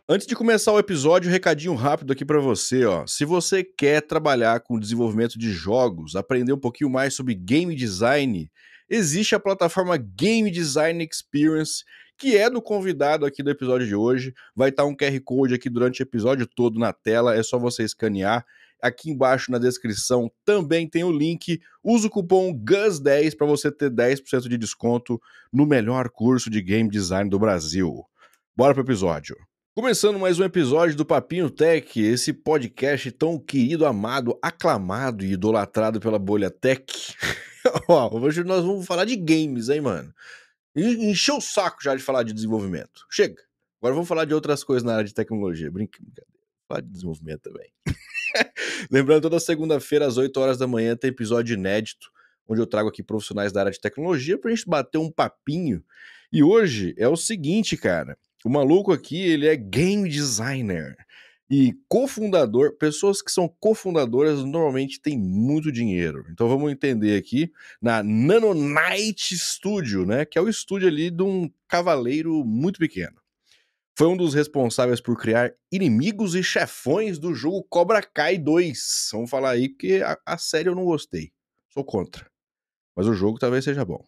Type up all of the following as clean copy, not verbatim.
Antes de começar o episódio, um recadinho rápido aqui pra você, ó. Se você quer trabalhar com desenvolvimento de jogos, aprender um pouquinho mais sobre game design, existe a plataforma Game Design Experience, que é do convidado aqui do episódio de hoje. Vai estar um QR Code aqui durante o episódio todo na tela, é só você escanear. Aqui embaixo na descrição também tem o link. Usa o cupom GUS10 para você ter 10% de desconto no melhor curso de game design do Brasil. Bora pro episódio. Começando mais um episódio do Papinho Tech, esse podcast tão querido, amado, aclamado e idolatrado pela bolha tech. Ó, hoje nós vamos falar de games, hein, mano? Encheu o saco já de falar de desenvolvimento. Chega. Agora vamos falar de outras coisas na área de tecnologia. Brincadeira. Falar de desenvolvimento também. Lembrando, toda segunda-feira às 8 horas da manhã tem episódio inédito, onde eu trago aqui profissionais da área de tecnologia pra gente bater um papinho. E hoje é o seguinte, cara. O maluco aqui, ele é game designer e cofundador. Pessoas que são cofundadoras normalmente têm muito dinheiro. Então vamos entender aqui na Nanonite Studio, né? Que é o estúdio ali de um cavaleiro muito pequeno. Foi um dos responsáveis por criar inimigos e chefões do jogo Cobra Kai 2. Vamos falar aí, porque a série eu não gostei. Sou contra. Mas o jogo talvez seja bom.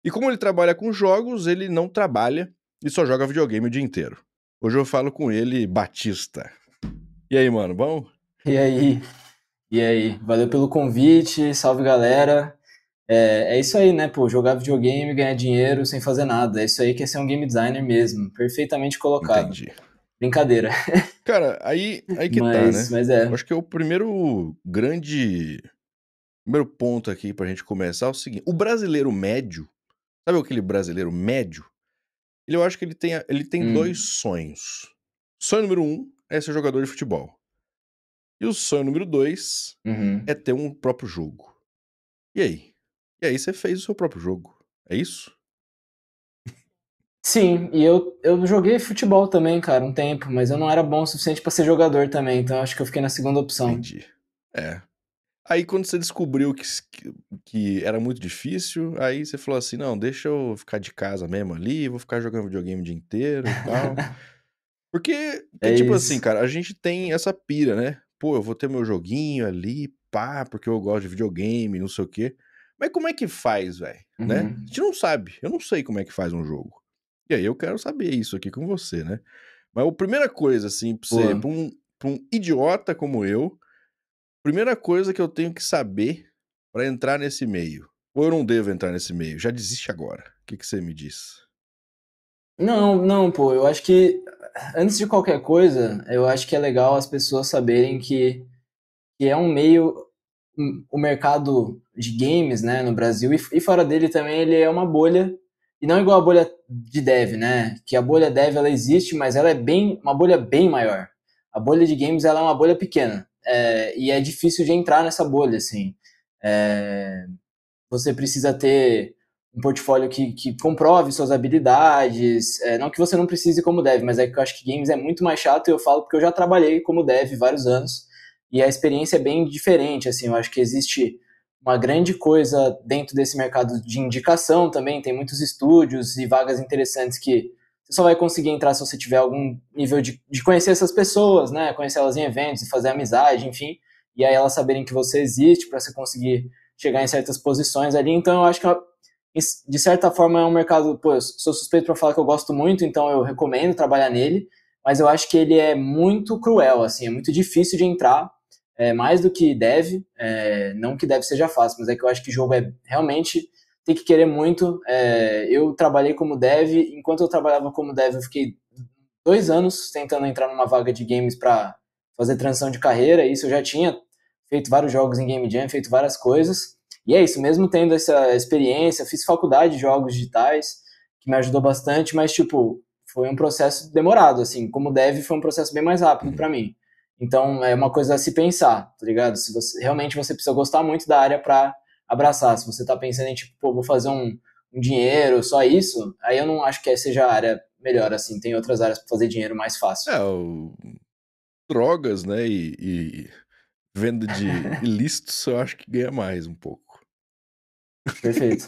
E como ele trabalha com jogos, ele não trabalha e só joga videogame o dia inteiro. Hoje eu falo com ele, Batista. E aí, mano, bom? E aí? E aí? Valeu pelo convite, salve galera. É isso aí, né, pô? Jogar videogame, ganhar dinheiro sem fazer nada. É isso aí que é ser um game designer mesmo. Perfeitamente colocado. Entendi. Brincadeira. Cara, aí que tá, Mas, né? mas Eu é. acho que é o primeiro ponto aqui pra gente começar é o seguinte. O brasileiro médio, sabe aquele brasileiro médio? Eu acho que ele tem dois Hum. sonhos. Sonho número 1 é ser jogador de futebol. E o sonho número 2 é Uhum. ter um próprio jogo. E aí? E aí você fez o seu próprio jogo. É isso? Sim, e eu joguei futebol também, cara, um tempo, mas eu não era bom o suficiente pra ser jogador também, então acho que eu fiquei na segunda opção. Entendi. É. Aí quando você descobriu que era muito difícil, aí você falou assim, não, deixa eu ficar de casa mesmo ali, vou ficar jogando videogame o dia inteiro e tal. Porque É tipo assim, isso. cara, a gente tem essa pira, né? Pô, eu vou ter meu joguinho ali, pá, porque eu gosto de videogame, não sei o quê. Mas como é que faz, velho? Né? A Uhum. gente não sabe. Eu não sei como é que faz um jogo. E aí eu quero saber isso aqui com você, né? Mas a primeira coisa, assim, pra você, Boa. pra um idiota como eu, primeira coisa que eu tenho que saber pra entrar nesse meio. Ou eu não devo entrar nesse meio? Já desiste agora. O que você me diz? Não, não, pô, eu acho que antes de qualquer coisa, eu acho que é legal as pessoas saberem que é um meio, o mercado de games, né, no Brasil e fora dele também, ele é uma bolha, e não igual a bolha de dev, né, que a bolha dev ela existe, mas ela é uma bolha bem maior. A bolha de games ela é uma bolha pequena, e é difícil de entrar nessa bolha, assim. É, você precisa ter um portfólio que comprove suas habilidades. Não que você não precise como dev, mas é que eu acho que games é muito mais chato e eu falo porque eu já trabalhei como dev vários anos e a experiência é bem diferente. Assim, eu acho que existe uma grande coisa dentro desse mercado de indicação também. Tem muitos estúdios e vagas interessantes que você só vai conseguir entrar se você tiver algum nível de conhecer essas pessoas, né? Conhecer elas em eventos, fazer amizade, enfim. E aí elas saberem que você existe para você conseguir chegar em certas posições ali. Então eu acho que de certa forma é um mercado, pô, eu sou suspeito para falar que eu gosto muito, então eu recomendo trabalhar nele, mas eu acho que ele é muito cruel, assim, é muito difícil de entrar, mais do que deve, não que deve seja fácil, mas é que eu acho que jogo é realmente tem que querer muito. Eu trabalhei como dev, enquanto eu trabalhava como dev, eu fiquei 2 anos tentando entrar numa vaga de games para fazer transição de carreira. Isso eu já tinha feito vários jogos em Game Jam, feito várias coisas. E é isso, mesmo tendo essa experiência, fiz faculdade de jogos digitais, que me ajudou bastante, mas, tipo, foi um processo demorado, assim. Como dev, foi um processo bem mais rápido Uhum. para mim. Então, é uma coisa a se pensar, tá ligado? Se você, realmente você precisa gostar muito da área para abraçar. Se você tá pensando em, tipo, pô, vou fazer um dinheiro, só isso, aí eu não acho que seja a área melhor, assim. Tem outras áreas para fazer dinheiro mais fácil. Drogas, né, e venda de ilícitos, eu acho que ganha mais um pouco. Perfeito.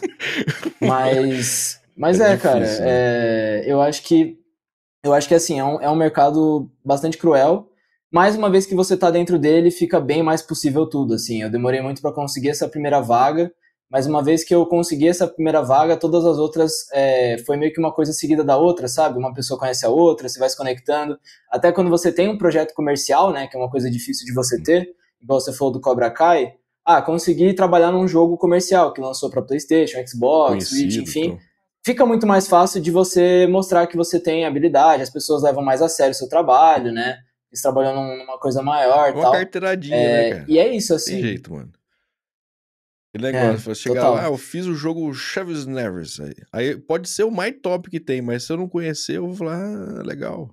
Mas Mas é cara, difícil, né? eu acho que eu acho que assim, é um mercado bastante cruel, mas uma vez que você tá dentro dele, fica bem mais possível tudo, assim. Eu demorei muito para conseguir essa primeira vaga, mas uma vez que eu consegui essa primeira vaga, todas as outras foi meio que uma coisa seguida da outra, sabe? Uma pessoa conhece a outra, você vai se conectando. Até quando você tem um projeto comercial, né, que é uma coisa difícil de você ter, igual você falou do Cobra Kai, consegui trabalhar num jogo comercial que lançou para PlayStation, Xbox, Switch, Conhecido, enfim, então. fica muito mais fácil de você mostrar que você tem habilidade, as pessoas levam mais a sério o seu trabalho, né? Eles trabalham numa coisa maior É e uma tal. carteiradinha, né, E cara? é isso, Tem assim. jeito, mano. Aquele negócio, você chegar lá, Total. eu fiz o jogo Chaves Nevers. Aí pode ser o mais top que tem, mas se eu não conhecer, eu vou falar, legal.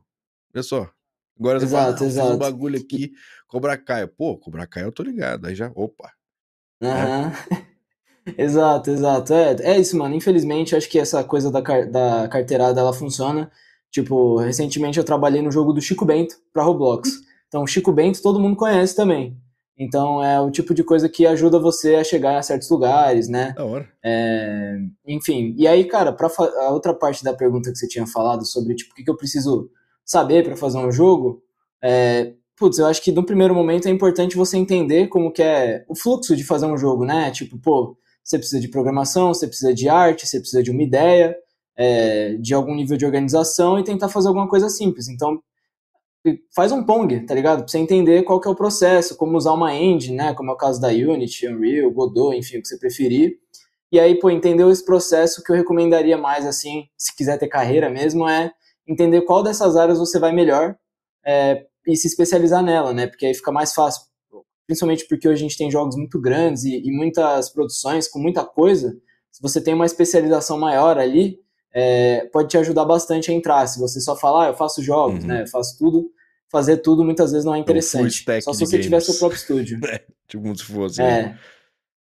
Olha só. Agora você fala, Exato, não, fiz um exato. bagulho aqui, Cobra Kai. Pô, Cobra Kai eu tô ligado. Aí já, opa, né? Aham. Exato, exato. É isso, mano. Infelizmente, acho que essa coisa da carteirada, ela funciona. Tipo, recentemente eu trabalhei no jogo do Chico Bento pra Roblox. Então, Chico Bento todo mundo conhece também. Então, é o tipo de coisa que ajuda você a chegar a certos lugares, né? Da hora. Enfim. E aí, cara, a outra parte da pergunta que você tinha falado sobre, tipo, o que eu preciso saber para fazer um jogo, putz, eu acho que no primeiro momento é importante você entender como que é o fluxo de fazer um jogo, né? Tipo, pô, você precisa de programação, você precisa de arte, você precisa de uma ideia, de algum nível de organização e tentar fazer alguma coisa simples. Então, faz um Pong, tá ligado? Pra você entender qual que é o processo, como usar uma engine, né? Como é o caso da Unity, Unreal, Godot, enfim, o que você preferir. E aí, pô, entender esse processo que eu recomendaria mais, assim, se quiser ter carreira mesmo, é entender qual dessas áreas você vai melhor e se especializar nela, né? Porque aí fica mais fácil, principalmente porque hoje a gente tem jogos muito grandes e muitas produções com muita coisa. Se você tem uma especialização maior ali, pode te ajudar bastante a entrar. Se você só falar, eu faço jogos, né? Uhum. Eu faço tudo, fazer tudo muitas vezes não é É o full interessante. Só stack se de você tiver seu games. próprio estúdio. Né? Tipo como se fosse, né?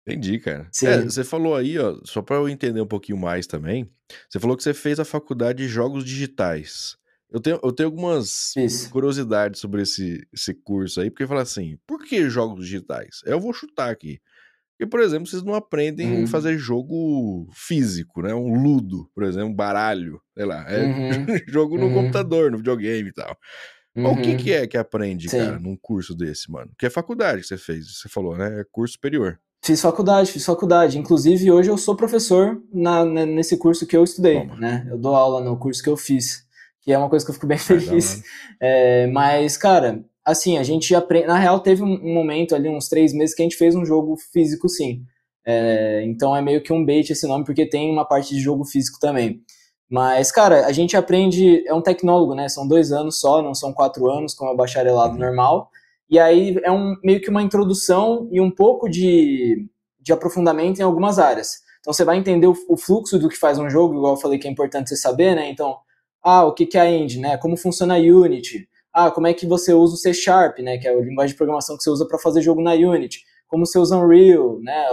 É, Entendi, cara. sim. Você falou aí, ó, só pra eu entender um pouquinho mais também, você falou que você fez a faculdade de jogos digitais. Eu tenho algumas Isso. curiosidades sobre esse curso aí, porque fala assim, por que jogos digitais? Eu vou chutar aqui. Porque, por exemplo, vocês não aprendem a Uhum. fazer jogo físico, né? Um ludo, por exemplo, um baralho, sei lá. É Uhum. jogo no Uhum. computador, no videogame e tal. Mas o que que Uhum. é que aprende, cara, Sim. num curso desse, mano? Que é faculdade que você fez, você falou, né? É curso superior. Fiz faculdade, fiz faculdade. Inclusive, hoje eu sou professor nesse curso que eu estudei, Toma. né? Eu dou aula no curso que eu fiz, que é uma coisa que eu fico bem Ah, da feliz. hora. Mas, cara, assim, a gente aprende. Na real, teve um momento ali, uns 3 meses, que a gente fez um jogo físico, sim. Então é meio que um bait esse nome, porque tem uma parte de jogo físico também. Mas, cara, a gente aprende. É um tecnólogo, né? São 2 anos só, não são 4 anos, como é o bacharelado Uhum. normal. E aí é meio que uma introdução e um pouco de aprofundamento em algumas áreas. Então você vai entender o fluxo do que faz um jogo, igual eu falei que é importante você saber, né? Então, o que é a engine, né? Como funciona a Unity? Como é que você usa o C Sharp, né? Que é a linguagem de programação que você usa para fazer jogo na Unity. Como você usa Unreal, né?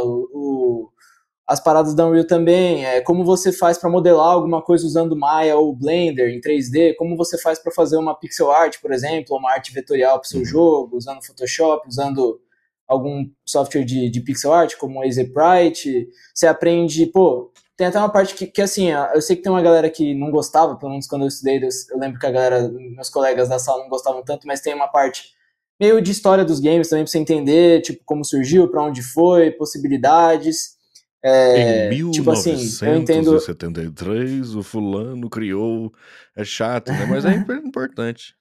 As paradas da Unreal também, como você faz para modelar alguma coisa usando Maya ou Blender em 3D, como você faz para fazer uma pixel art, por exemplo, ou uma arte vetorial para o seu Uhum. jogo, usando Photoshop, usando algum software de pixel art, como o Easyprite. Você aprende, pô, tem até uma parte que assim, eu sei que tem uma galera que não gostava, pelo menos quando eu estudei, eu lembro que a galera, meus colegas da sala não gostavam tanto, mas tem uma parte meio de história dos games também para você entender, tipo, como surgiu, para onde foi, possibilidades. Em Tipo assim, eu entendo. 1973, o fulano criou. É chato, né? Mas é importante.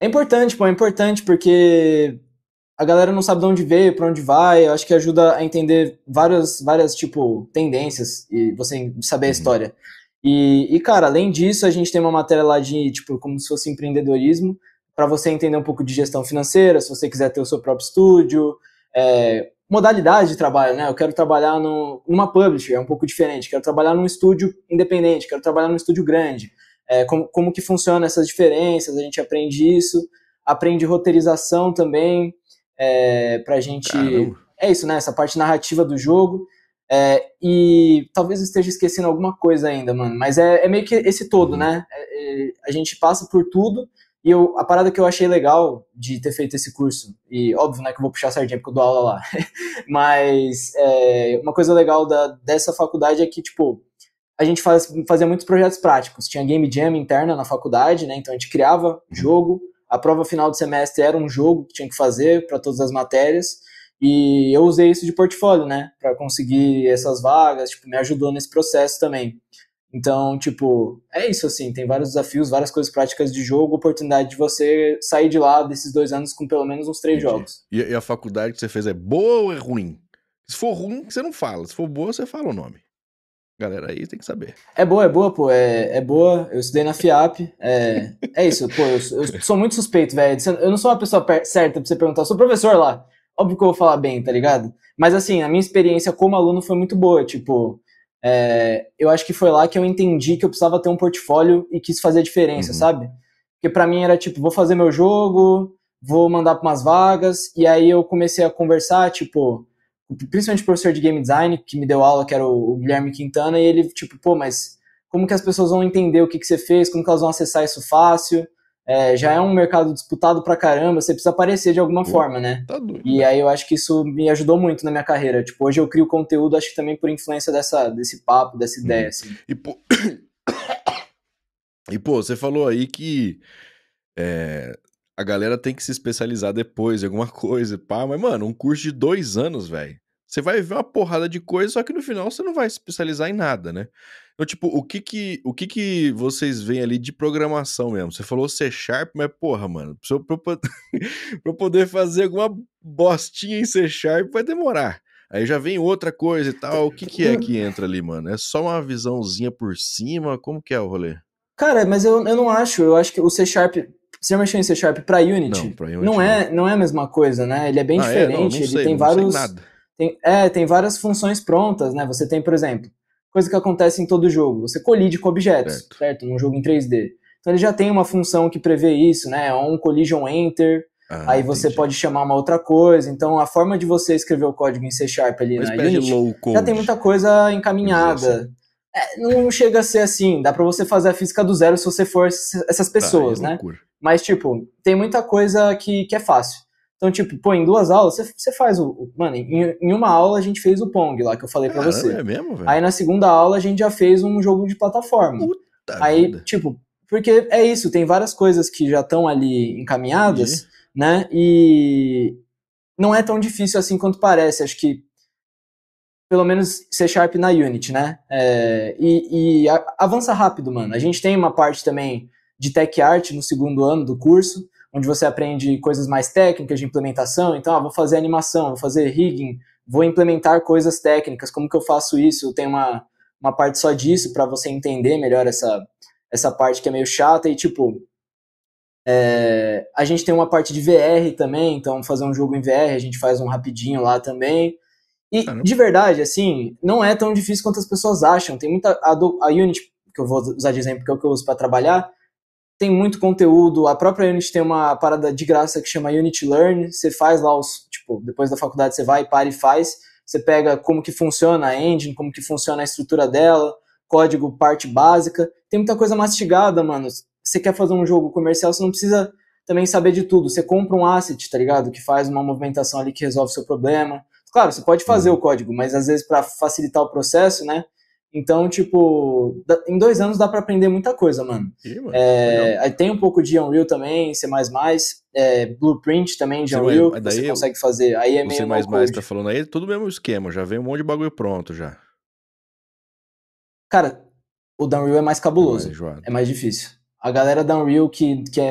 É importante, pô, é importante porque a galera não sabe de onde veio, pra onde vai. Eu acho que ajuda a entender várias tipo, tendências e você saber a Uhum. história. Cara, além disso, a gente tem uma matéria lá de, tipo, como se fosse empreendedorismo, para você entender um pouco de gestão financeira, se você quiser ter o seu próprio estúdio, modalidade de trabalho, né? Eu quero trabalhar numa publisher, é um pouco diferente. Quero trabalhar num estúdio independente, quero trabalhar num estúdio grande. Como que funcionam essas diferenças, a gente aprende isso. Aprende roteirização também, pra gente. Caramba. É isso, né? Essa parte narrativa do jogo. E talvez eu esteja esquecendo alguma coisa ainda, mano. Mas é meio que esse todo, Uhum. né? A gente passa por tudo. E a parada que eu achei legal de ter feito esse curso, e óbvio, né, que eu vou puxar a sardinha porque eu dou aula lá, mas uma coisa legal dessa faculdade é que, tipo, a gente fazia muitos projetos práticos. Tinha game jam interna na faculdade, né? Então a gente criava jogo. A prova final do semestre era um jogo que tinha que fazer para todas as matérias. E eu usei isso de portfólio, né? Para conseguir essas vagas, tipo, me ajudou nesse processo também. Então, tipo, é isso, assim, tem vários desafios, várias coisas práticas de jogo, oportunidade de você sair de lá desses 2 anos com pelo menos uns 3 Entendi. jogos. E a faculdade que você fez é boa ou é ruim? Se for ruim, você não fala. Se for boa, você fala o nome. Galera, aí tem que saber. É boa, pô, é boa. Eu estudei na FIAP. É isso, pô, eu sou muito suspeito, velho. Eu não sou uma pessoa certa pra você perguntar. Eu sou professor lá. Óbvio que eu vou falar bem, tá ligado? Mas assim, a minha experiência como aluno foi muito boa. Tipo, eu acho que foi lá que eu entendi que eu precisava ter um portfólio e quis fazer a diferença, sabe? Porque pra mim era tipo, vou fazer meu jogo, vou mandar pra umas vagas. E aí eu comecei a conversar, tipo, principalmente o professor de game design que me deu aula, que era o Guilherme Quintana, e ele, tipo, pô, mas como que as pessoas vão entender o que você fez, como que elas vão acessar isso fácil? Já é um mercado disputado pra caramba, você precisa aparecer de alguma forma, né? Tá doido, E né? aí eu acho que isso me ajudou muito na minha carreira. Tipo, hoje eu crio conteúdo, acho que também por influência desse papo, dessa ideia, assim. E, pô... e, pô, você falou aí que a galera tem que se especializar depois em alguma coisa, pá. Mas, mano, um curso de 2 anos, velho. Você vai ver uma porrada de coisa, só que no final você não vai se especializar em nada, né? Então, tipo, o que que vocês veem ali de programação mesmo? Você falou C Sharp, mas, porra, mano, pra eu poder fazer alguma bostinha em C Sharp vai demorar. Aí já vem outra coisa e tal. O que que é que entra ali, mano? É só uma visãozinha por cima? Como que é o rolê? Cara, mas eu não acho. Eu acho que o C Sharp, você mexeu em C Sharp para Não, Unity, pra não Unity não. é, não é a mesma coisa, né? Ele é bem Ah, é? Não, diferente, não ele sei, tem não sei vários. nada. Tem várias funções prontas, né? Você tem, por exemplo, coisa que acontece em todo jogo. Você colide com objetos, Certo. certo? Num jogo em 3D. Então ele já tem uma função que prevê isso, né? Um collision enter. Ah, Aí você entendi. pode chamar uma outra coisa. Então a forma de você escrever o código em C Sharp ali Uma na espécie de Unity low já tem code, muita coisa vamos dizer assim. encaminhada. Não chega a ser assim, dá pra você fazer a física do zero se você for essas Tá, aí é pessoas, né? loucura. Mas, tipo, tem muita coisa que é fácil. Então, tipo, pô, em 2 aulas você faz Mano, em uma aula a gente fez o Pong lá que eu falei pra Caramba, você. é mesmo, Aí velho? na segunda aula a gente já fez um jogo de plataforma. Puta Aí, vida. tipo, porque é isso, tem várias coisas que já estão ali Entendi. encaminhadas, né? E não é tão difícil assim quanto parece. Acho que pelo menos C Sharp na Unity, né? Avança rápido, mano. A gente tem uma parte também de Tech Art no segundo ano do curso, onde você aprende coisas mais técnicas de implementação. Então, vou fazer animação, vou fazer rigging, vou implementar coisas técnicas. Como que eu faço isso? Eu tenho uma parte só disso para você entender melhor essa parte que é meio chata. E, tipo, a gente tem uma parte de VR também, então fazer um jogo em VR, a gente faz um rapidinho lá também. E, Caramba. de verdade, assim, não é tão difícil quanto as pessoas acham. Tem muita. A Unity, que eu vou usar de exemplo, que é o que eu uso para trabalhar, tem muito conteúdo. A própria Unity tem uma parada de graça que chama Unity Learn. Você faz lá os. Tipo, depois da faculdade você vai, para e faz. Você pega como que funciona a engine, como que funciona a estrutura dela, código, parte básica. Tem muita coisa mastigada, mano. Você quer fazer um jogo comercial, você não precisa também saber de tudo. Você compra um asset, tá ligado? Que faz uma movimentação ali que resolve o seu problema. Claro, você pode fazer o código, mas às vezes para facilitar o processo, né? Então, tipo, em 2 anos dá para aprender muita coisa, mano. Ih, mano, legal. Aí tem um pouco de Unreal também, C++, Blueprint também de Você mais, Unreal, que mas você daí consegue fazer. Aí é o C++ meio no tá code. falando aí, tudo mesmo esquema, já vem um monte de bagulho pronto já. Cara, o da Unreal é mais É mais cabuloso, é enjoado. mais difícil. A galera da Unreal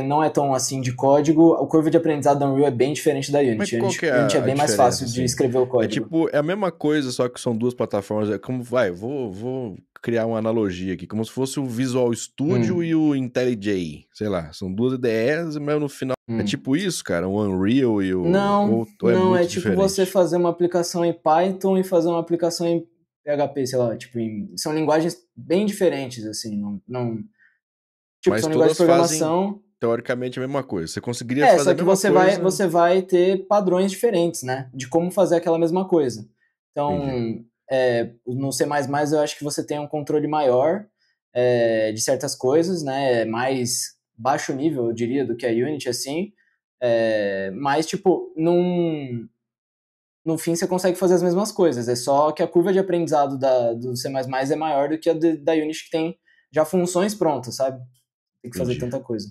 não é tão assim de código, a curva de aprendizado da Unreal é bem diferente da Mas Unity. qual que é Unity é a bem mais diferença, fácil de assim? escrever o É código. tipo, é a mesma coisa, só que são duas plataformas. É como, vou criar uma analogia aqui, como se fosse o Visual Studio Hum, e o IntelliJ, sei lá, são duas ideias, mas no final é hum. tipo isso, cara, o Unreal e o... Não, ou é não, é muito tipo você diferente? fazer uma aplicação em Python e fazer uma aplicação em PHP, sei lá, tipo, são linguagens bem diferentes, assim, tipo, Mas são linguagens de todas fazem, programação, teoricamente, a mesma coisa. Você conseguiria fazer só a que mesma coisa... você vai ter padrões diferentes, né, de como fazer aquela mesma coisa. Entendi. Então, no C++ eu acho que você tem um controle maior de certas coisas, né, mais baixo nível, eu diria, do que a Unity, assim, mas, tipo, não no fim você consegue fazer as mesmas coisas. É só que a curva de aprendizado do C++ é maior do que a da Unity, que tem já funções prontas, sabe? Tem que fazer Entendi. tanta coisa.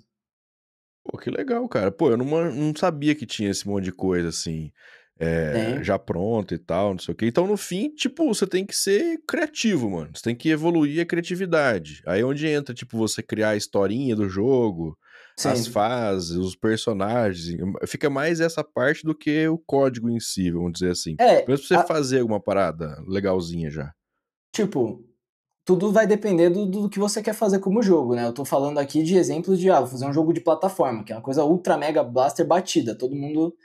Pô, que legal, cara. Pô, eu não sabia que tinha esse monte de coisa assim, Tem. já pronta e tal, não sei o quê. Então, no fim, tipo, você tem que ser criativo, mano. Você tem que evoluir a criatividade. Aí é onde entra, tipo, você criar a historinha do jogo, as Sim. fases, os personagens. Fica mais essa parte do que o código em si, vamos dizer assim. É, Mesmo pra você fazer alguma parada legalzinha já. tipo, tudo vai depender do que você quer fazer como jogo, né? Eu tô falando aqui de exemplos de, vou fazer um jogo de plataforma, que é uma coisa ultra mega blaster batida. Todo mundo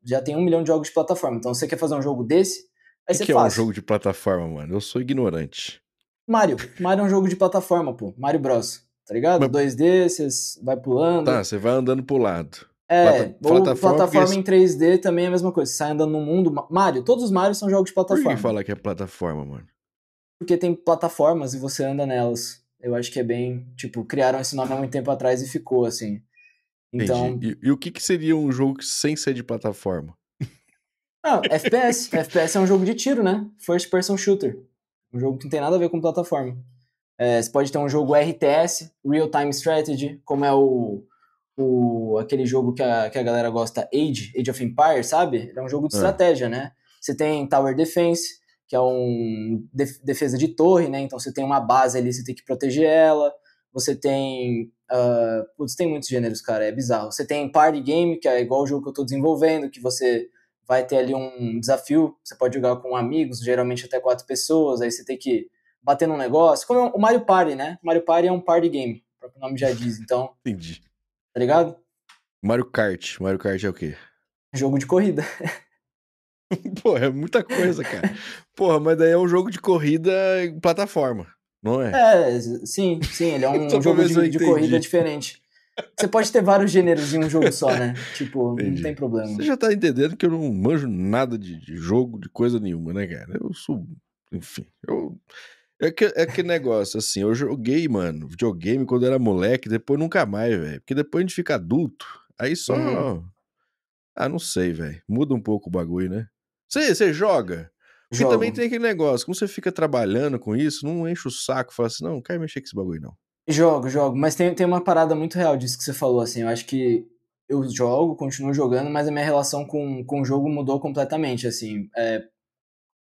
já tem 1 milhão de jogos de plataforma. Então, você quer fazer um jogo desse, vai O ser que é um fácil. jogo de plataforma, mano? Eu sou ignorante. Mario. Mario é um jogo de plataforma, pô. Mario Bros. Tá ligado? Mas 2D, você vai tá, pulando. você vai andando pro lado. Ou Plataforma porque plataforma em 3D também é a mesma coisa. Você sai andando no mundo. Mario, todos os Marios são jogos de por que plataforma. fala que é plataforma, mano? Porque tem plataformas e você anda nelas. Eu acho que é bem. Tipo, criaram esse nome há muito tempo atrás e ficou assim. Entendi. Então. E o que que seria um jogo sem ser de plataforma? FPS. FPS é um jogo de tiro, né? First Person Shooter. Um jogo que não tem nada a ver com plataforma. Você pode ter um jogo RTS, Real Time Strategy, como é aquele jogo que a galera gosta, Age of Empires, sabe? É um jogo de Ah, estratégia, né? Você tem Tower Defense, que é um defesa de torre, né? Então você tem uma base ali, você tem que proteger ela. Você tem. Putz, tem muitos gêneros, cara, é bizarro. Você tem Party Game, que é igual o jogo que eu tô desenvolvendo, que você vai ter ali um desafio, você pode jogar com amigos, geralmente até 4 pessoas, aí você tem que bater num negócio. Como o Mario Party, né? O Mario Party é um party game, o próprio nome já diz, então, entendi. tá ligado? Mario Kart. Mario Kart é o quê? Jogo de corrida. Pô, é muita coisa, cara. Porra, mas daí é um jogo de corrida em plataforma, não é? Sim, ele é Só um pra jogo ver se eu de corrida entendi. diferente. Você pode ter vários gêneros em um jogo só, né? Tipo, não tem Entendi. Você problema. já tá entendendo que eu não manjo nada de jogo, de coisa nenhuma, né, cara? Eu sou. Enfim, eu. É que negócio, assim, eu joguei, mano, videogame quando era moleque, depois nunca mais, velho. Porque depois a gente fica adulto, aí Uhum. só. Ah, não sei, velho. Muda um pouco o bagulho, né? Você joga? Porque também Jogo. tem aquele negócio, como você fica trabalhando com isso, não enche o saco, fala assim, não quero mexer com esse bagulho, não. Jogo. Mas tem uma parada muito real disso que você falou, assim. Eu acho que eu jogo, continuo jogando, mas a minha relação com o jogo mudou completamente, assim.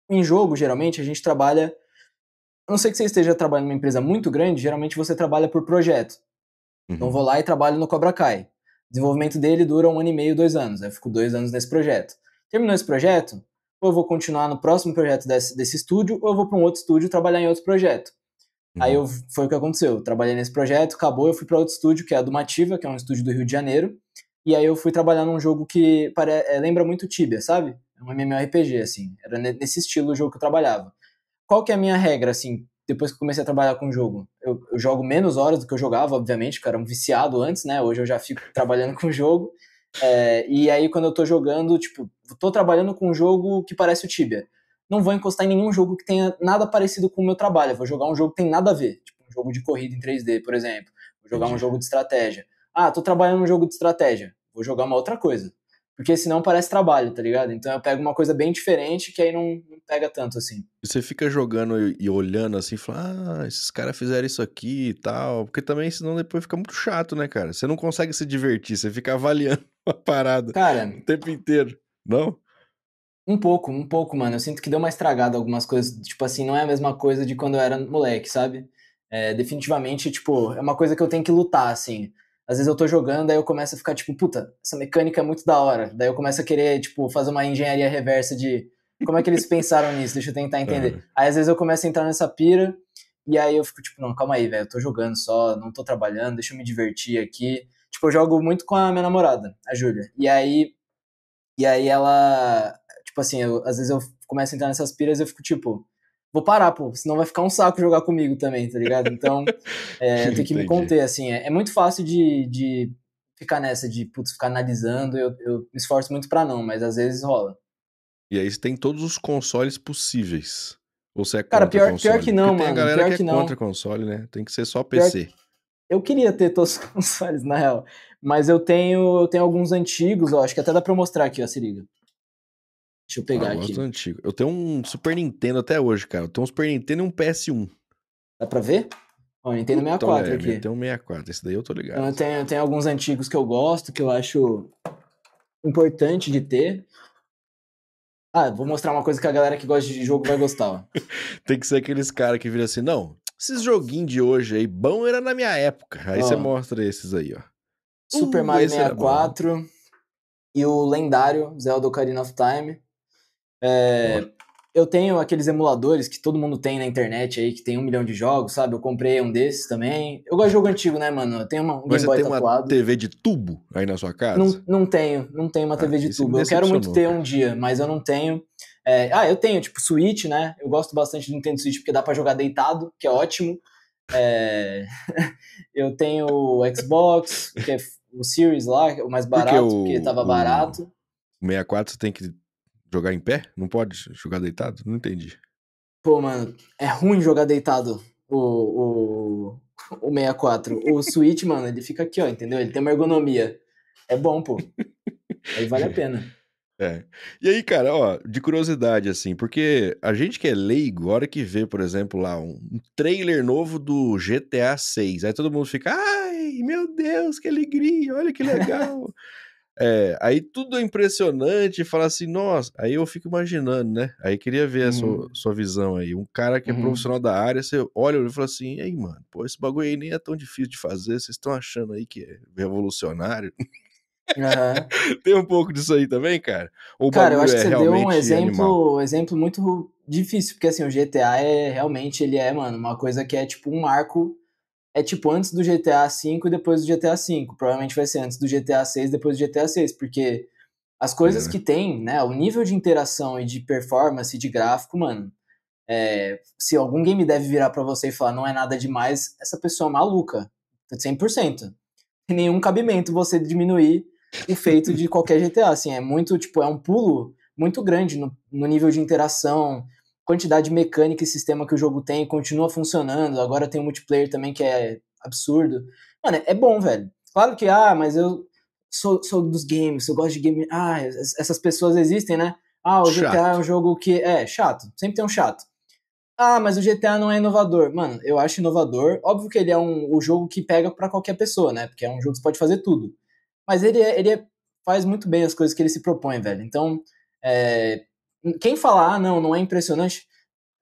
Em jogo, geralmente, a gente trabalha. A não ser que você esteja trabalhando numa empresa muito grande, geralmente você trabalha por projeto. Então Uhum. vou lá e trabalho no Cobra Kai. O desenvolvimento dele dura 1 ano e meio, 2 anos. Aí eu fico 2 anos nesse projeto. Terminou esse projeto, ou eu vou continuar no próximo projeto desse estúdio, ou eu vou para um outro estúdio trabalhar em outro projeto. Aí Uhum. foi o que aconteceu. Eu trabalhei nesse projeto, acabou, eu fui para outro estúdio, que é a Dumativa, que é um estúdio do Rio de Janeiro. E aí eu fui trabalhar num jogo que lembra muito Tibia, sabe? É um MMORPG, assim. Era nesse estilo o jogo que eu trabalhava. Qual que é a minha regra, assim, depois que eu comecei a trabalhar com o jogo? Eu jogo menos horas do que eu jogava, obviamente, porque eu era um viciado antes, né? Hoje eu já fico trabalhando com o jogo. E aí, quando eu tô jogando, tipo, tô trabalhando com um jogo que parece o Tibia. Não vou encostar em nenhum jogo que tenha nada parecido com o meu trabalho. Eu vou jogar um jogo que tem nada a ver. Tipo, um jogo de corrida em 3D, por exemplo. Vou jogar um Entendi. jogo de estratégia. Tô trabalhando num jogo de estratégia. Vou jogar uma outra coisa. Porque senão parece trabalho, tá ligado? Então eu pego uma coisa bem diferente que aí não pega tanto assim. E você fica jogando e olhando assim, e fala, esses caras fizeram isso aqui e tal. Porque também, senão depois fica muito chato, né, cara? Você não consegue se divertir, você fica avaliando a parada Cara, o tempo inteiro, não? um pouco, mano. Eu sinto que deu uma estragada algumas coisas. Tipo assim, não é a mesma coisa de quando eu era moleque, sabe? Definitivamente, tipo, é uma coisa que eu tenho que lutar, assim. Às vezes eu tô jogando, aí eu começo a ficar tipo, puta, essa mecânica é muito da hora. Daí eu começo a querer, tipo, fazer uma engenharia reversa de como é que eles pensaram nisso, deixa eu tentar entender. Aham. Aí às vezes eu começo a entrar nessa pira, e aí eu fico tipo, não, calma aí, velho, eu tô jogando só, não tô trabalhando, deixa eu me divertir aqui. Tipo, eu jogo muito com a minha namorada, a Júlia. E aí ela, tipo assim, às vezes eu começo a entrar nessas piras e eu fico tipo, vou parar, pô, senão vai ficar um saco jogar comigo também, tá ligado? Então, eu tenho que me Entendi. conter, assim, é muito fácil de ficar nessa, de, putz, ficar analisando, eu me esforço muito pra não, mas às vezes rola. E aí você tem todos os consoles possíveis. Ou você é Cara, contra pior console? que Porque não, tem a mano, galera pior que é que contra não. console, né? Tem que ser só Pior, PC. eu queria ter todos os consoles, na real, mas eu tenho alguns antigos, ó, acho que até dá pra eu mostrar aqui, ó, se liga. Deixa eu Ah, pegar eu gosto do aqui. antigo. Eu tenho um Super Nintendo até hoje, cara. Eu tenho um Super Nintendo e um PS1. Dá pra ver? Ó, Nintendo Puta, 64 olha, aqui. tem um 64. Esse daí eu tô Então ligado. eu tenho alguns antigos que eu gosto, que eu acho importante de ter. Ah, vou mostrar uma coisa que a galera que gosta de jogo vai gostar, ó. Tem que ser aqueles caras que viram assim, não, esses joguinhos de hoje aí, bom era na minha época. Aí você Ó, mostra esses aí, ó. Super Mario Esse era bom. 64 e o lendário Zelda Ocarina of Time. Ó, Eu tenho aqueles emuladores que todo mundo tem na internet aí, que tem 1 milhão de jogos, sabe? Eu comprei um desses também. Eu gosto de jogo antigo, né, mano? Eu tenho um mas Game você Boy tem uma tatuado. TV de tubo aí na sua casa? Não tenho uma Ah, TV de isso me tubo. Eu quero muito decepcionou, ter cara. um dia, mas eu não tenho. Eu tenho, tipo, Switch, né? Eu gosto bastante do Nintendo Switch porque dá pra jogar deitado, que é ótimo. É, Eu tenho o Xbox, que é o Series lá, que é o mais Porque barato, porque tava barato. o 64 você tem que jogar em pé? Não pode jogar deitado? Não entendi. Pô, mano, é ruim jogar deitado o 64. O Switch, mano, ele fica aqui, ó, entendeu? Ele tem uma ergonomia. É bom, pô. Aí vale a pena. É. E aí, cara, ó, de curiosidade, assim, porque a gente que é leigo, a hora que vê, por exemplo, lá um trailer novo do GTA 6, aí todo mundo fica, ai, meu Deus, que alegria, olha que legal. Aí tudo é impressionante, fala assim, nossa, aí eu fico imaginando, né? Aí queria ver a sua, Uhum, sua visão aí. Um cara que é uhum. profissional da área, você olha e fala assim, ei, mano, pô, esse bagulho aí nem é tão difícil de fazer, vocês estão achando aí que é revolucionário? Aham. Tem um pouco disso aí também, cara? Ou o Cara, eu bagulho acho que é você deu um realmente animal? exemplo muito difícil, porque assim, o GTA realmente, ele é, mano, uma coisa que é tipo um marco, é tipo antes do GTA V e depois do GTA V. Provavelmente vai ser antes do GTA VI e depois do GTA VI, porque as É, coisas né? que tem, né, o nível de interação e de performance e de gráfico, mano, se algum game deve virar pra você e falar não é nada demais, essa pessoa é maluca, 100%. Tem nenhum cabimento você diminuir o feito de qualquer GTA, assim, é muito, tipo, é um pulo muito grande no nível de interação, quantidade de mecânica e sistema que o jogo tem, continua funcionando, agora tem um multiplayer também que é absurdo. Mano, é bom, velho. Claro que, mas eu sou dos games, eu gosto de game, essas pessoas existem, né? O GTA é um Chato. jogo que é chato, sempre tem um chato. Mas o GTA não é inovador. Mano, eu acho inovador. Óbvio que ele é o jogo que pega pra qualquer pessoa, né? Porque é um jogo que você pode fazer tudo. Mas faz muito bem as coisas que ele se propõe, velho. Então, é, quem falar, não é impressionante,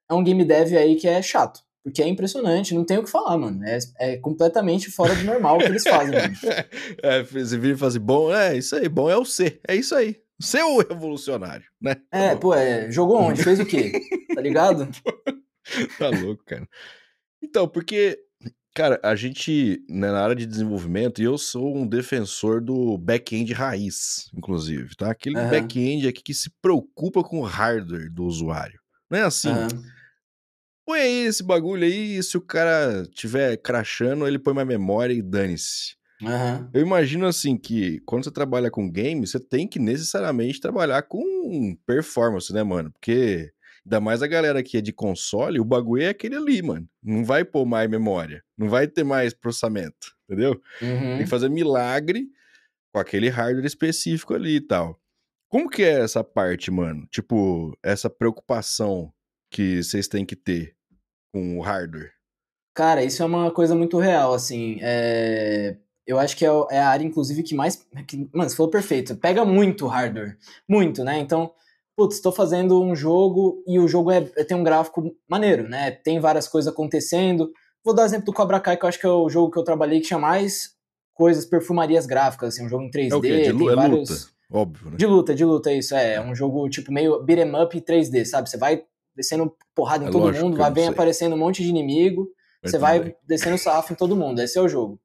é um game dev aí que é chato. Porque é impressionante, não tem o que falar, mano. É completamente fora do normal o que eles fazem, mano. Você vira e fala assim, bom, é isso aí, bom é o C, é isso aí. O C é o revolucionário, né? Tá bom. Pô, jogou onde? Fez o quê? Tá ligado? Tá louco, cara. Então, porque, cara, a gente, né, na área de desenvolvimento, e eu sou um defensor do back-end raiz, inclusive, tá? Aquele Aham, back-end aqui que se preocupa com o hardware do usuário. Não é assim, aham, põe aí esse bagulho aí, e se o cara tiver crashando, ele põe mais memória e dane-se. aham. Eu imagino assim que quando você trabalha com game, você tem que necessariamente trabalhar com performance, né, mano? Porque ainda mais a galera que é de console, o bagulho é aquele ali, mano. Não vai pôr mais memória, não vai ter mais processamento, entendeu? Tem que Uhum. fazer milagre com aquele hardware específico ali e tal. Como que é essa parte, mano? Tipo, essa preocupação que vocês têm que ter com o hardware? Cara, isso é uma coisa muito real, assim. Eu acho que é a área, inclusive, que mais. Mano, você falou perfeito. Pega muito hardware. Muito, né? Então, putz, estou fazendo um jogo e o jogo tem um gráfico maneiro, né? Tem várias coisas acontecendo. Vou dar exemplo do Cobra Kai, que eu acho que é o jogo que eu trabalhei que tinha mais coisas, perfumarias gráficas, assim, um jogo em É o quê? De 3D, tem é luta? vários. Óbvio, né? De luta, é isso. É É, um jogo tipo meio beat'em up 3D, sabe? Você vai descendo porrada é em todo lógico mundo, que eu não vem sei, aparecendo um monte de inimigo, mas você tudo vai bem. descendo sarrafo em todo mundo. Esse é o jogo.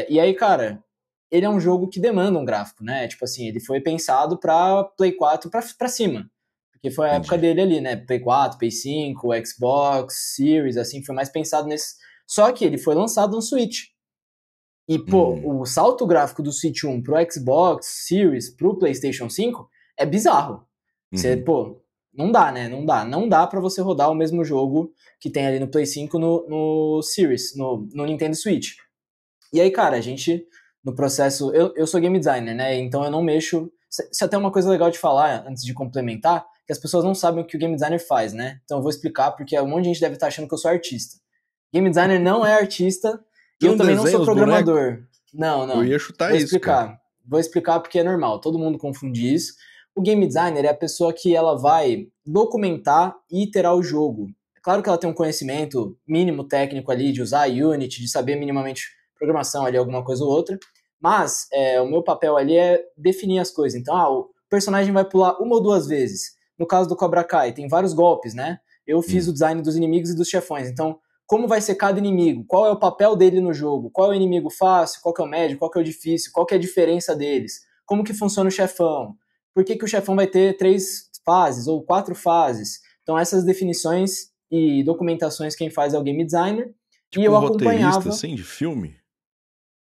E aí, cara, ele é um jogo que demanda um gráfico, né? Tipo assim, ele foi pensado pra Play 4 pra cima. Porque foi a época Entendi. dele ali, né? Play 4, Play 5, Xbox, Series, assim, foi mais pensado nesse. Só que ele foi lançado no Switch. E, pô, Hum, o salto gráfico do Switch 1 pro Xbox Series, pro PlayStation 5, é bizarro. Você, uhum, pô, não dá, né? Não dá. Não dá pra você rodar o mesmo jogo que tem ali no Play 5 no Series, no Nintendo Switch. E aí, cara, a gente, no processo. Eu sou game designer, né? Então eu não mexo isso é até uma coisa legal de falar, antes de complementar, que as pessoas não sabem o que o game designer faz, né? Então eu vou explicar, porque um monte de gente deve estar achando que eu sou artista. Game designer não é artista, e Você eu não também não desenha sou os bonecos? programador. Não, Eu não. ia chutar Vou isso, cara. explicar. Vou explicar porque é normal, todo mundo confunde isso. O game designer é a pessoa que ela vai documentar e iterar o jogo. É claro que ela tem um conhecimento mínimo técnico ali de usar Unity, de saber minimamente programação ali, alguma coisa ou outra, mas o meu papel ali é definir as coisas. Então, o personagem vai pular uma ou duas vezes. No caso do Cobra Kai, tem vários golpes, né? Eu fiz o design dos inimigos e dos chefões. Então, como vai ser cada inimigo? Qual é o papel dele no jogo? Qual é o inimigo fácil? Qual que é o médio? Qual que é o difícil? Qual que é a diferença deles? Como que funciona o chefão? Por que o chefão vai ter 3 fases ou 4 fases? Então, essas definições e documentações quem faz é o game designer. E Tipo eu um roteirista, acompanhava. assim, de filme?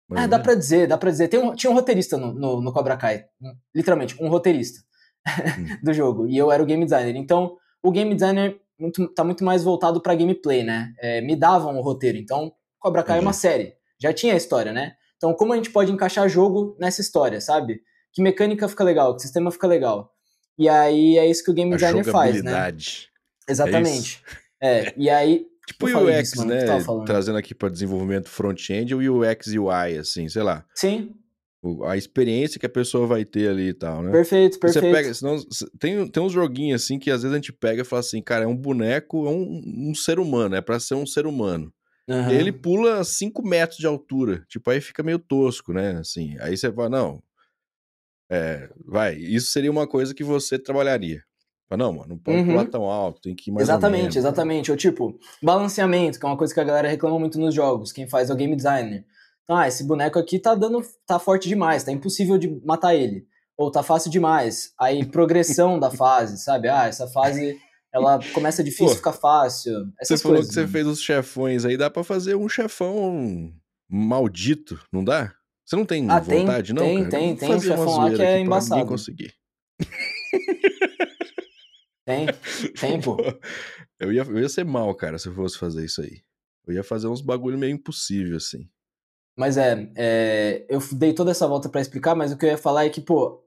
Mais ou Dá pra menos? dizer, dá pra dizer. Tinha um roteirista no Cobra Kai. Literalmente, um roteirista Hum, do jogo. E eu era o game designer. Então, o game designer tá muito mais voltado pra gameplay, né? Me davam o roteiro. Então, Cobra Kai é uma entendi. série. Já tinha a história, né? Então, como a gente pode encaixar jogo nessa história, sabe? Que mecânica fica legal, que sistema fica legal. E aí é isso que o game A designer faz, né? jogabilidade. É isso? Exatamente. E aí. Tipo Eu o falei disso, UX, mano. O que eu tava né? falando? Trazendo aqui para desenvolvimento front-end, o UX e UI, assim, sei lá. Sim, A experiência que a pessoa vai ter ali e tal, né? perfeito, E você pega, perfeito. senão, tem uns joguinhos assim que às vezes a gente pega e fala assim, cara, é um boneco, é um ser humano, é pra ser um ser humano. E aí ele Aham. pula 5 metros de altura. Tipo, aí fica meio tosco, né? Assim, aí você fala, não, vai, isso seria uma coisa que você trabalharia. Fala, não, mano, não pode pular Uhum. tão alto, tem que ir mais ou Exatamente, menos e tal. exatamente. Ou tipo, balanceamento, que é uma coisa que a galera reclama muito nos jogos. Quem faz é o game designer. Então, esse boneco aqui tá forte demais, tá impossível de matar ele. Ou tá fácil demais. Aí, progressão da fase, sabe? Essa fase, ela começa Pô, difícil, fica fácil. você Essas falou que coisas, você mano. fez os chefões aí, dá pra fazer um chefão maldito, não dá? Você não tem Tem, vontade, não, tem, cara? Eu tem, vou tem um fazer uma chefão lá que zoeira aqui é pra ninguém embaçado. conseguir. Tem, Pô, pô. eu ia ser mal, cara, se eu fosse fazer isso aí. Eu ia fazer uns bagulho meio impossível, assim. Mas eu dei toda essa volta para explicar, mas o que eu ia falar é que, pô,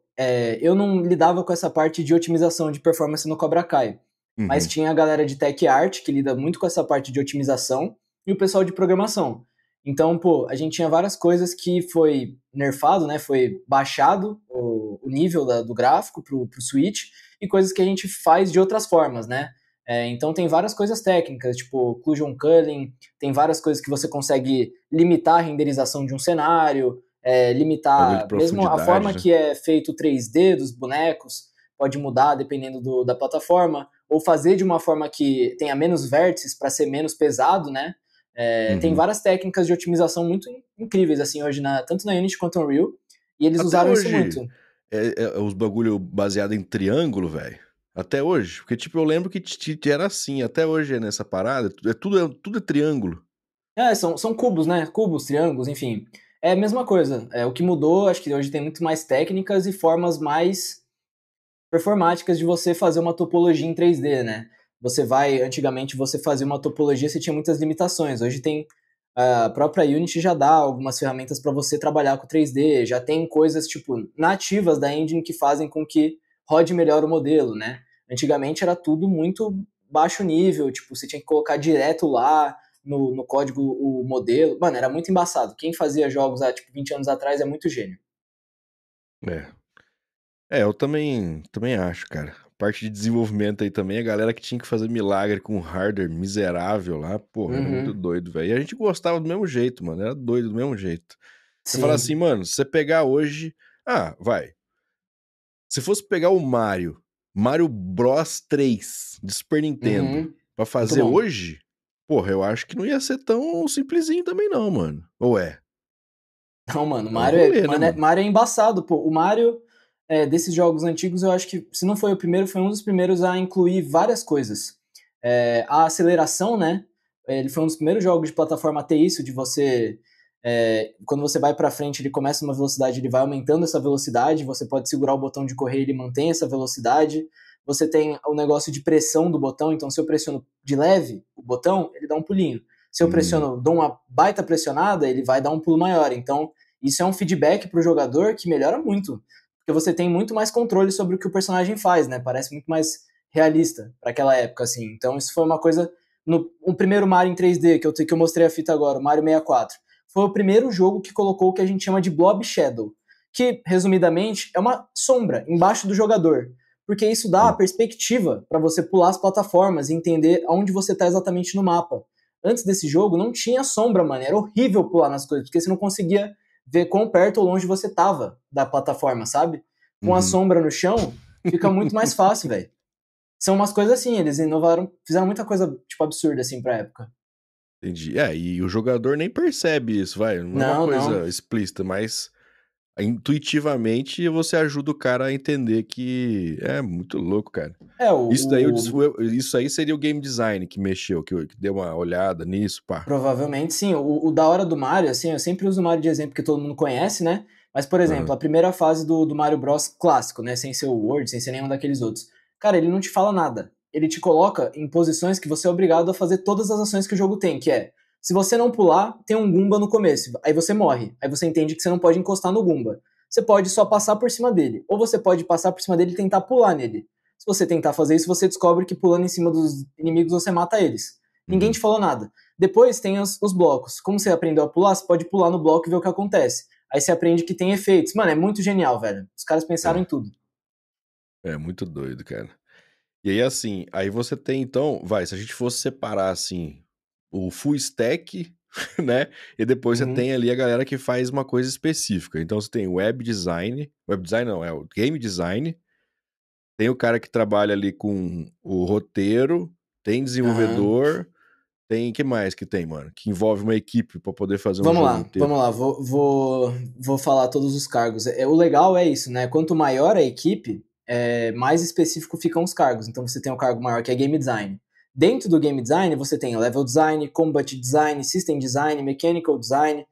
eu não lidava com essa parte de otimização de performance no Cobra Kai. Mas Uhum. tinha a galera de Tech Art, que lida muito com essa parte de otimização, e o pessoal de programação. Então, pô, a gente tinha várias coisas que foi nerfado, né? Foi baixado o nível do gráfico pro Switch, e coisas que a gente faz de outras formas, né? Então tem várias coisas técnicas, tipo occlusion culling, tem várias coisas que você consegue limitar a renderização de um cenário, Bagulho de limitar mesmo a profundidade, forma né? que é feito o 3D dos bonecos, pode mudar dependendo da plataforma, ou fazer de uma forma que tenha menos vértices para ser menos pesado, né? Tem Uhum. várias técnicas de otimização muito incríveis assim hoje, tanto na Unity quanto no Unreal, e eles Até usaram isso hoje, muito. é os bagulho baseado em triângulo, velho. Até hoje. Porque, tipo, eu lembro que era assim. Até hoje é nessa parada. Tudo é triângulo. São cubos, né? Cubos, triângulos, enfim. É a mesma coisa. O que mudou, acho que hoje tem muito mais técnicas e formas mais performáticas de você fazer uma topologia em 3D, né? Antigamente você fazia uma topologia, você tinha muitas limitações. Hoje tem a própria Unity já dá algumas ferramentas para você trabalhar com 3D, já tem coisas tipo nativas da engine que fazem com que rode melhor o modelo, né? Antigamente era tudo muito baixo nível, tipo, você tinha que colocar direto lá no código o modelo. Mano, era muito embaçado. Quem fazia jogos há tipo 20 anos atrás é muito gênio. É. Eu também acho, cara. Parte de desenvolvimento aí também, a galera que tinha que fazer milagre com hardware miserável lá, porra, era muito Uhum. doido, velho. E a gente gostava do mesmo jeito, mano. Era doido do mesmo jeito. Você fala assim, Sim. mano, se você pegar hoje. Vai. Se fosse pegar o Mario Bros 3 de Super Nintendo, Uhum. pra Muito fazer bom. hoje, porra, eu acho que não ia ser tão simplesinho também não, mano. Ou é? Não, mano, É um rolê, né, mano? Mario é embaçado, pô. O Mario, desses jogos antigos, eu acho que, se não foi o primeiro, foi um dos primeiros a incluir várias coisas. A aceleração, né? Ele foi um dos primeiros jogos de plataforma a ter isso, de você. Quando você vai pra frente, ele começa uma velocidade, ele vai aumentando essa velocidade, você pode segurar o botão de correr, ele mantém essa velocidade. Você tem o negócio de pressão do botão, então se eu pressiono de leve o botão, ele dá um pulinho. Se eu Hum, pressiono, dou uma baita pressionada, ele vai dar um pulo maior. Então, isso é um feedback para o jogador que melhora muito. porque você tem muito mais controle sobre o que o personagem faz, né? Parece muito mais realista para aquela época, assim. Então isso foi uma coisa... No o primeiro Mario em 3D, que eu mostrei a fita agora, o Mario 64, foi o primeiro jogo que colocou o que a gente chama de Blob Shadow, que, resumidamente, é uma sombra embaixo do jogador, porque isso dá a Sim. perspectiva para você pular as plataformas e entender aonde você está exatamente no mapa. Antes desse jogo não tinha sombra, mano, era horrível pular nas coisas, porque você não conseguia ver quão perto ou longe você tava da plataforma, sabe? Com a Uhum. sombra no chão, fica muito mais fácil, velho. São umas coisas assim, eles inovaram, fizeram muita coisa, tipo, absurda, assim, pra época. Entendi. E o jogador nem percebe isso, vai. Não é uma Não, não. coisa explícita, mas intuitivamente você ajuda o cara a entender que é muito louco, cara. É, Isso daí, isso aí seria o game design que mexeu, que deu uma olhada nisso, pá. provavelmente sim. O da hora do Mario, assim, eu sempre uso o Mario de exemplo que todo mundo conhece, né? Mas, por exemplo, Aham. a primeira fase do Mario Bros clássico, né? Sem ser o World, sem ser nenhum daqueles outros. Cara, ele não te fala nada. Ele te coloca em posições que você é obrigado a fazer todas as ações que o jogo tem, que é, se você não pular, tem um Goomba no começo. Aí você morre. Aí você entende que você não pode encostar no Goomba. Você pode só passar por cima dele. Ou você pode passar por cima dele e tentar pular nele. Se você tentar fazer isso, você descobre que pulando em cima dos inimigos você mata eles. Ninguém Uhum. te falou nada. Depois tem os blocos. Como você aprendeu a pular, você pode pular no bloco e ver o que acontece. Aí você aprende que tem efeitos. Mano, é muito genial, velho. Os caras pensaram em É, tudo. é muito doido, cara. E aí, assim, aí você tem, então, vai, se a gente fosse separar, assim, o full stack, né? E depois você Uhum. tem ali a galera que faz uma coisa específica. Então você tem web design não, é o game design, tem o cara que trabalha ali com o roteiro, tem Aham. desenvolvedor, tem, que mais que tem, mano? Que envolve uma equipe pra poder fazer um Vamos jogo lá, inteiro. vamos lá. Vou falar todos os cargos. O legal é isso, né? Quanto maior a equipe, mais específico ficam os cargos. Então você tem um cargo maior que é game design. Dentro do game design, você tem level design, combat design, system design, mechanical design.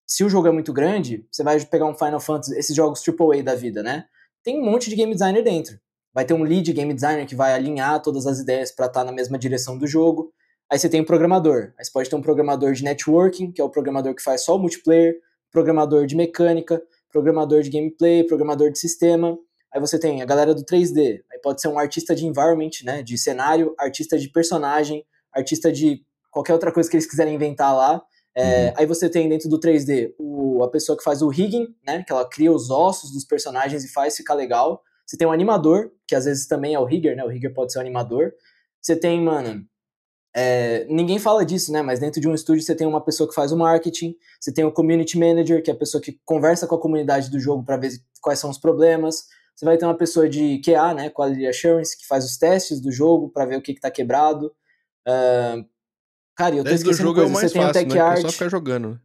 Se o jogo é muito grande, você vai pegar um Final Fantasy, esses jogos AAA da vida, né? Tem um monte de game designer dentro. Vai ter um lead game designer que vai alinhar todas as ideias para estar na mesma direção do jogo. Aí você tem um programador. Aí você pode ter um programador de networking, que é o programador que faz só o multiplayer, programador de mecânica, programador de gameplay, programador de sistema. Aí você tem a galera do 3D. Aí pode ser um artista de environment, né, de cenário, artista de personagem, artista de qualquer outra coisa que eles quiserem inventar lá. Uhum. Aí você tem dentro do 3D a pessoa que faz o rigging, né? Que ela cria os ossos dos personagens e faz ficar legal. Você tem um animador, que às vezes também é o rigger, né? O rigger pode ser o animador. Você tem, mano, ninguém fala disso, né? Mas dentro de um estúdio você tem uma pessoa que faz o marketing, você tem o community manager, que é a pessoa que conversa com a comunidade do jogo para ver quais são os problemas. Você vai ter uma pessoa de QA, né? Quality Assurance, que faz os testes do jogo para ver o que tá quebrado. Cara, e eu tô Teste do esquecendo jogo é o coisas. Você mais tem o fácil, Tech né? Que é só Art. ficar jogando, né?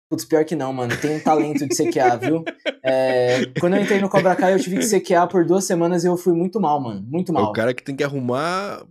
Putz, pior que não, mano. Tem um talento de CQA, viu? Quando eu entrei no Cobra Kai, eu tive que CQA por 2 semanas e eu fui muito mal, mano. Muito É o mal. cara que tem que arrumar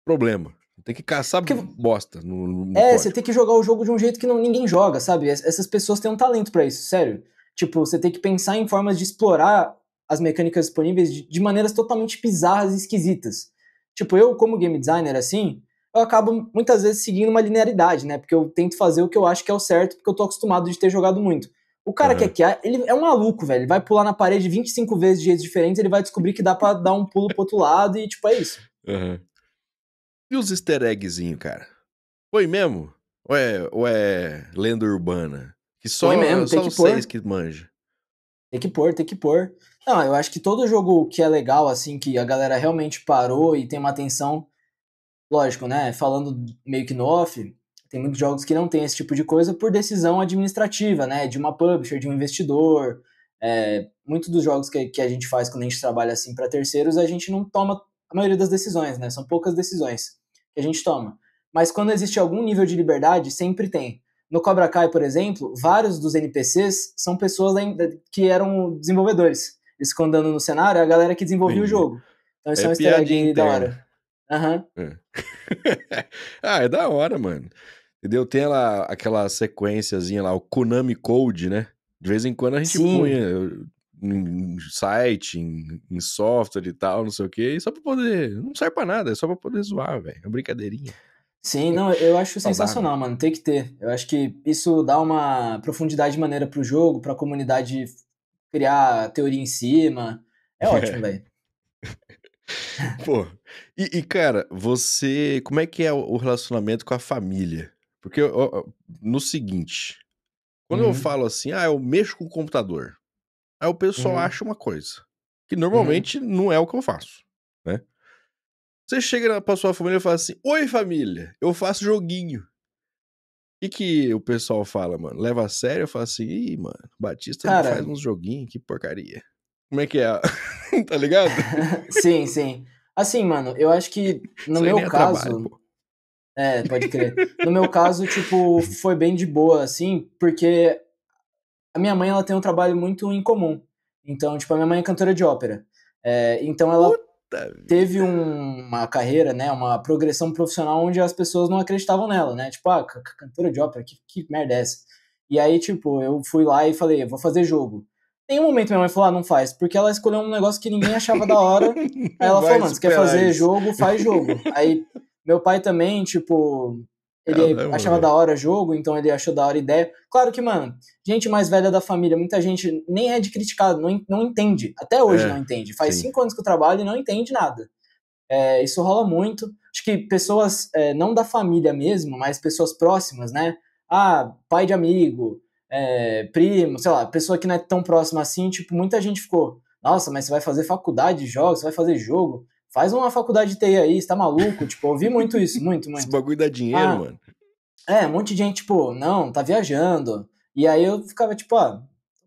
problema. Tem que caçar Porque, bosta no você código. tem que jogar o jogo de um jeito que ninguém joga, sabe? Essas pessoas têm um talento pra isso, sério. Tipo, você tem que pensar em formas de explorar as mecânicas disponíveis de maneiras totalmente bizarras e esquisitas. Tipo, eu, como game designer, assim, eu acabo muitas vezes seguindo uma linearidade, né? Porque eu tento fazer o que eu acho que é o certo, porque eu tô acostumado de ter jogado muito. O cara que é Aham. QA, ele é um maluco, velho. Ele vai pular na parede 25 vezes de jeitos diferentes, ele vai descobrir que dá pra dar um pulo pro outro lado e, tipo, é isso. Aham. E os easter eggzinho, cara? Foi mesmo? Ou é lenda urbana? Que Põe só, mesmo, tem só que vocês pôr. que manja. Tem que pôr, tem que pôr. Não, eu acho que todo jogo que é legal, assim, que a galera realmente parou e tem uma atenção, lógico, né? Falando meio que no off, tem muitos jogos que não tem esse tipo de coisa por decisão administrativa, né? De uma publisher, de um investidor. Muitos dos jogos que a gente faz quando a gente trabalha assim para terceiros, a gente não toma a maioria das decisões, né? São poucas decisões que a gente toma. Mas quando existe algum nível de liberdade, sempre tem. No Cobra Kai, por exemplo, vários dos NPCs são pessoas que eram desenvolvedores. Eles ficam andando no cenário, é a galera que desenvolvia o Entendi. jogo. Então isso É é um easter piadinha egg da interna. hora. Aham. É. Ah, é da hora, mano. Entendeu? Tem lá aquela sequenciazinha lá, o Konami Code, né? De vez em quando a gente punha Sim, em site, em software e tal, não sei o quê, e só pra poder. Não serve pra nada, é só pra poder zoar, velho. É uma brincadeirinha. sim, não, eu acho Saudável. sensacional, mano. Tem que ter. Eu acho que isso dá uma profundidade maneira pro jogo, pra comunidade criar teoria em cima. É ótimo, velho. Pô, cara, você. Como é que é o relacionamento com a família? Porque no seguinte, quando eu Uhum, falo assim, eu mexo com o computador, aí o pessoal uhum, acha uma coisa, que uhum. normalmente não é o que eu faço, né? Você chega pra sua família e fala assim: Oi, família, eu faço joguinho. O que o pessoal fala, mano? Leva a sério? Eu falo assim: Ih, mano, Batista faz Cara, uns joguinhos, que porcaria. Como é que é? Tá ligado? sim, sim. Assim, mano, eu acho que no Isso aí nem meu é trabalho, caso, pô. pode crer. No meu caso, tipo, foi bem de boa, assim, porque a minha mãe, ela tem um trabalho muito incomum. Então, tipo, a minha mãe é cantora de ópera. Então, ela Puta teve vida. uma carreira, né, uma progressão profissional onde as pessoas não acreditavam nela, né? Tipo, cantora de ópera, que merda é essa? E aí, tipo, eu fui lá e falei, eu vou fazer jogo. Em nenhum momento minha mãe falou, não faz, porque ela escolheu um negócio que ninguém achava da hora. Aí Não ela falou, vai mano, você quer superar fazer isso. jogo, faz jogo. Aí meu pai também, tipo, ele Caramba, achava da velho. hora jogo, então ele achou da hora a ideia. Claro que, mano, gente mais velha da família, muita gente nem é de criticar, não entende. Até hoje não É, entende. Faz sim. 5 anos que eu trabalho e não entende nada. Isso rola muito. Acho que pessoas, não da família mesmo, mas pessoas próximas, né? Ah, pai de amigo, primo, sei lá, pessoa que não é tão próxima assim, tipo, muita gente ficou, nossa, mas você vai fazer faculdade de jogos, você vai fazer jogo? Faz uma faculdade de TI aí, você tá maluco? Tipo, eu ouvi muito isso, muito, Esse muito. bagulho dá dinheiro, Ah, mano. um monte de gente, tipo, não, tá viajando. E aí eu ficava tipo,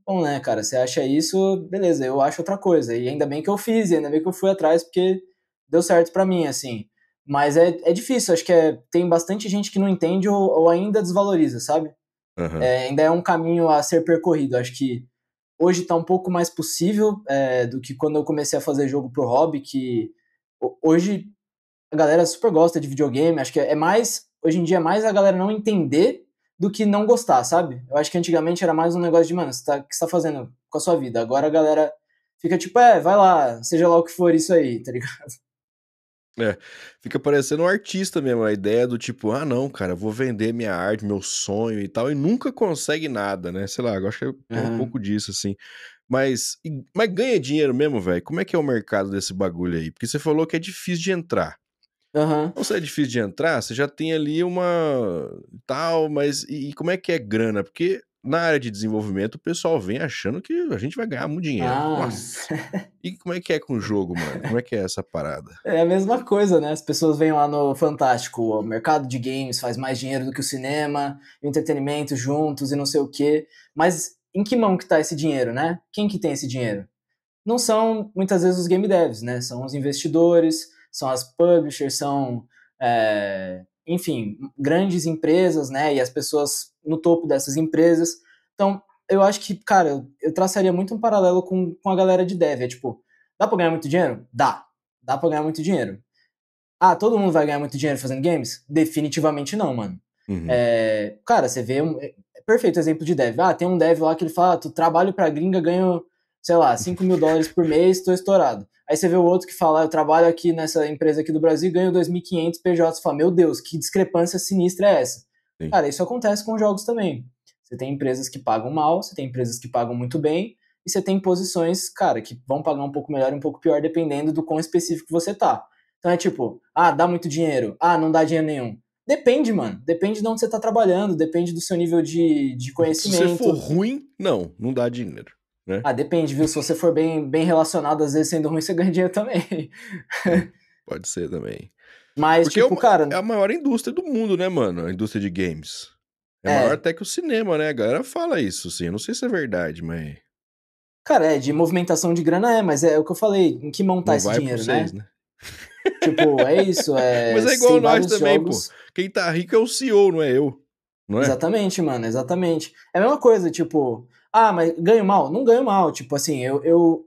bom, né, cara, você acha isso, beleza, eu acho outra coisa. E ainda bem que eu fiz, e ainda bem que eu fui atrás, porque deu certo pra mim, assim. Mas é difícil, acho que tem bastante gente que não entende ou ainda desvaloriza, sabe? Aham. Ainda é um caminho a ser percorrido. Acho que hoje tá um pouco mais possível, do que quando eu comecei a fazer jogo pro hobby, que hoje a galera super gosta de videogame, acho que hoje em dia é mais a galera não entender do que não gostar, sabe? Eu acho que antigamente era mais um negócio de, mano, o que você tá fazendo com a sua vida? Agora a galera fica tipo, vai lá, seja lá o que for isso aí, tá ligado? É, fica parecendo um artista mesmo, a ideia do tipo, não, cara, eu vou vender minha arte, meu sonho e tal, e nunca consegue nada, né? Sei lá, eu acho que é um Aham, pouco disso, assim. Mas ganha dinheiro mesmo, velho? Como é que é o mercado desse bagulho aí? Porque você falou que é difícil de entrar. aham. Então, se é difícil de entrar, você já tem ali uma tal, mas e como é que é grana? Porque na área de desenvolvimento o pessoal vem achando que a gente vai ganhar muito dinheiro. Ah, Nossa. E como é que é com o jogo, mano? Como é que é essa parada? é a mesma coisa, né? As pessoas veem lá no Fantástico, o mercado de games faz mais dinheiro do que o cinema, o entretenimento juntos e não sei o quê. Mas em que mão que tá esse dinheiro, né? Quem que tem esse dinheiro? Não são muitas vezes os game devs, né? São os investidores, são as publishers, são, enfim, grandes empresas, né? E as pessoas no topo dessas empresas. Então, eu acho que, cara, eu traçaria muito um paralelo com a galera de dev. É tipo, dá pra ganhar muito dinheiro? Dá. Dá pra ganhar muito dinheiro. Ah, todo mundo vai ganhar muito dinheiro fazendo games? Definitivamente não, mano. Uhum. Cara, você vê perfeito exemplo de dev. Ah, tem um dev lá que ele fala, tu trabalho pra gringa, ganho, sei lá, US$ 5.000 por mês, tô estourado. Aí você vê o outro que fala, eu trabalho aqui nessa empresa aqui do Brasil, ganho 2.500 PJ. Você fala, meu Deus, que discrepância sinistra é essa? Sim. Cara, isso acontece com jogos também. Você tem empresas que pagam mal, você tem empresas que pagam muito bem, e você tem posições, cara, que vão pagar um pouco melhor e um pouco pior, dependendo do quão específico você tá. Então é tipo, dá muito dinheiro, não dá dinheiro nenhum. Depende, mano. Depende de onde você tá trabalhando, depende do seu nível de Se você for conhecimento. ruim, não dá dinheiro, né? Depende, viu? Se você for bem relacionado, às vezes sendo ruim, você ganha dinheiro também. Sim, pode ser também. Mas, Porque tipo, é cara, a maior indústria do mundo, né, mano? A indústria de games. É maior é. até que o cinema, né? A galera fala isso, sim. Eu não sei se é verdade, mas Cara, de movimentação de grana mas é o que eu falei, em que montar não esse vai por dinheiro, vocês, né? né? Tipo, é isso, Mas é se igual tem nós vários também, pô. jogos. Quem tá rico é o CEO, não é eu. Não é? Exatamente, mano, exatamente. É a mesma coisa, tipo, mas ganho mal? Não ganho mal. Tipo assim, eu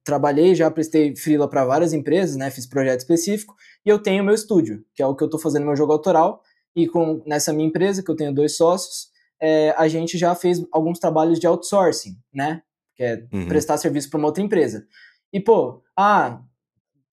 trabalhei, já prestei freela para várias empresas, né? Fiz projeto específico, e eu tenho meu estúdio, que é o que eu tô fazendo meu jogo autoral. E nessa minha empresa, que eu tenho 2 sócios, a gente já fez alguns trabalhos de outsourcing, né? Que é Uhum. prestar serviço para uma outra empresa. E, pô,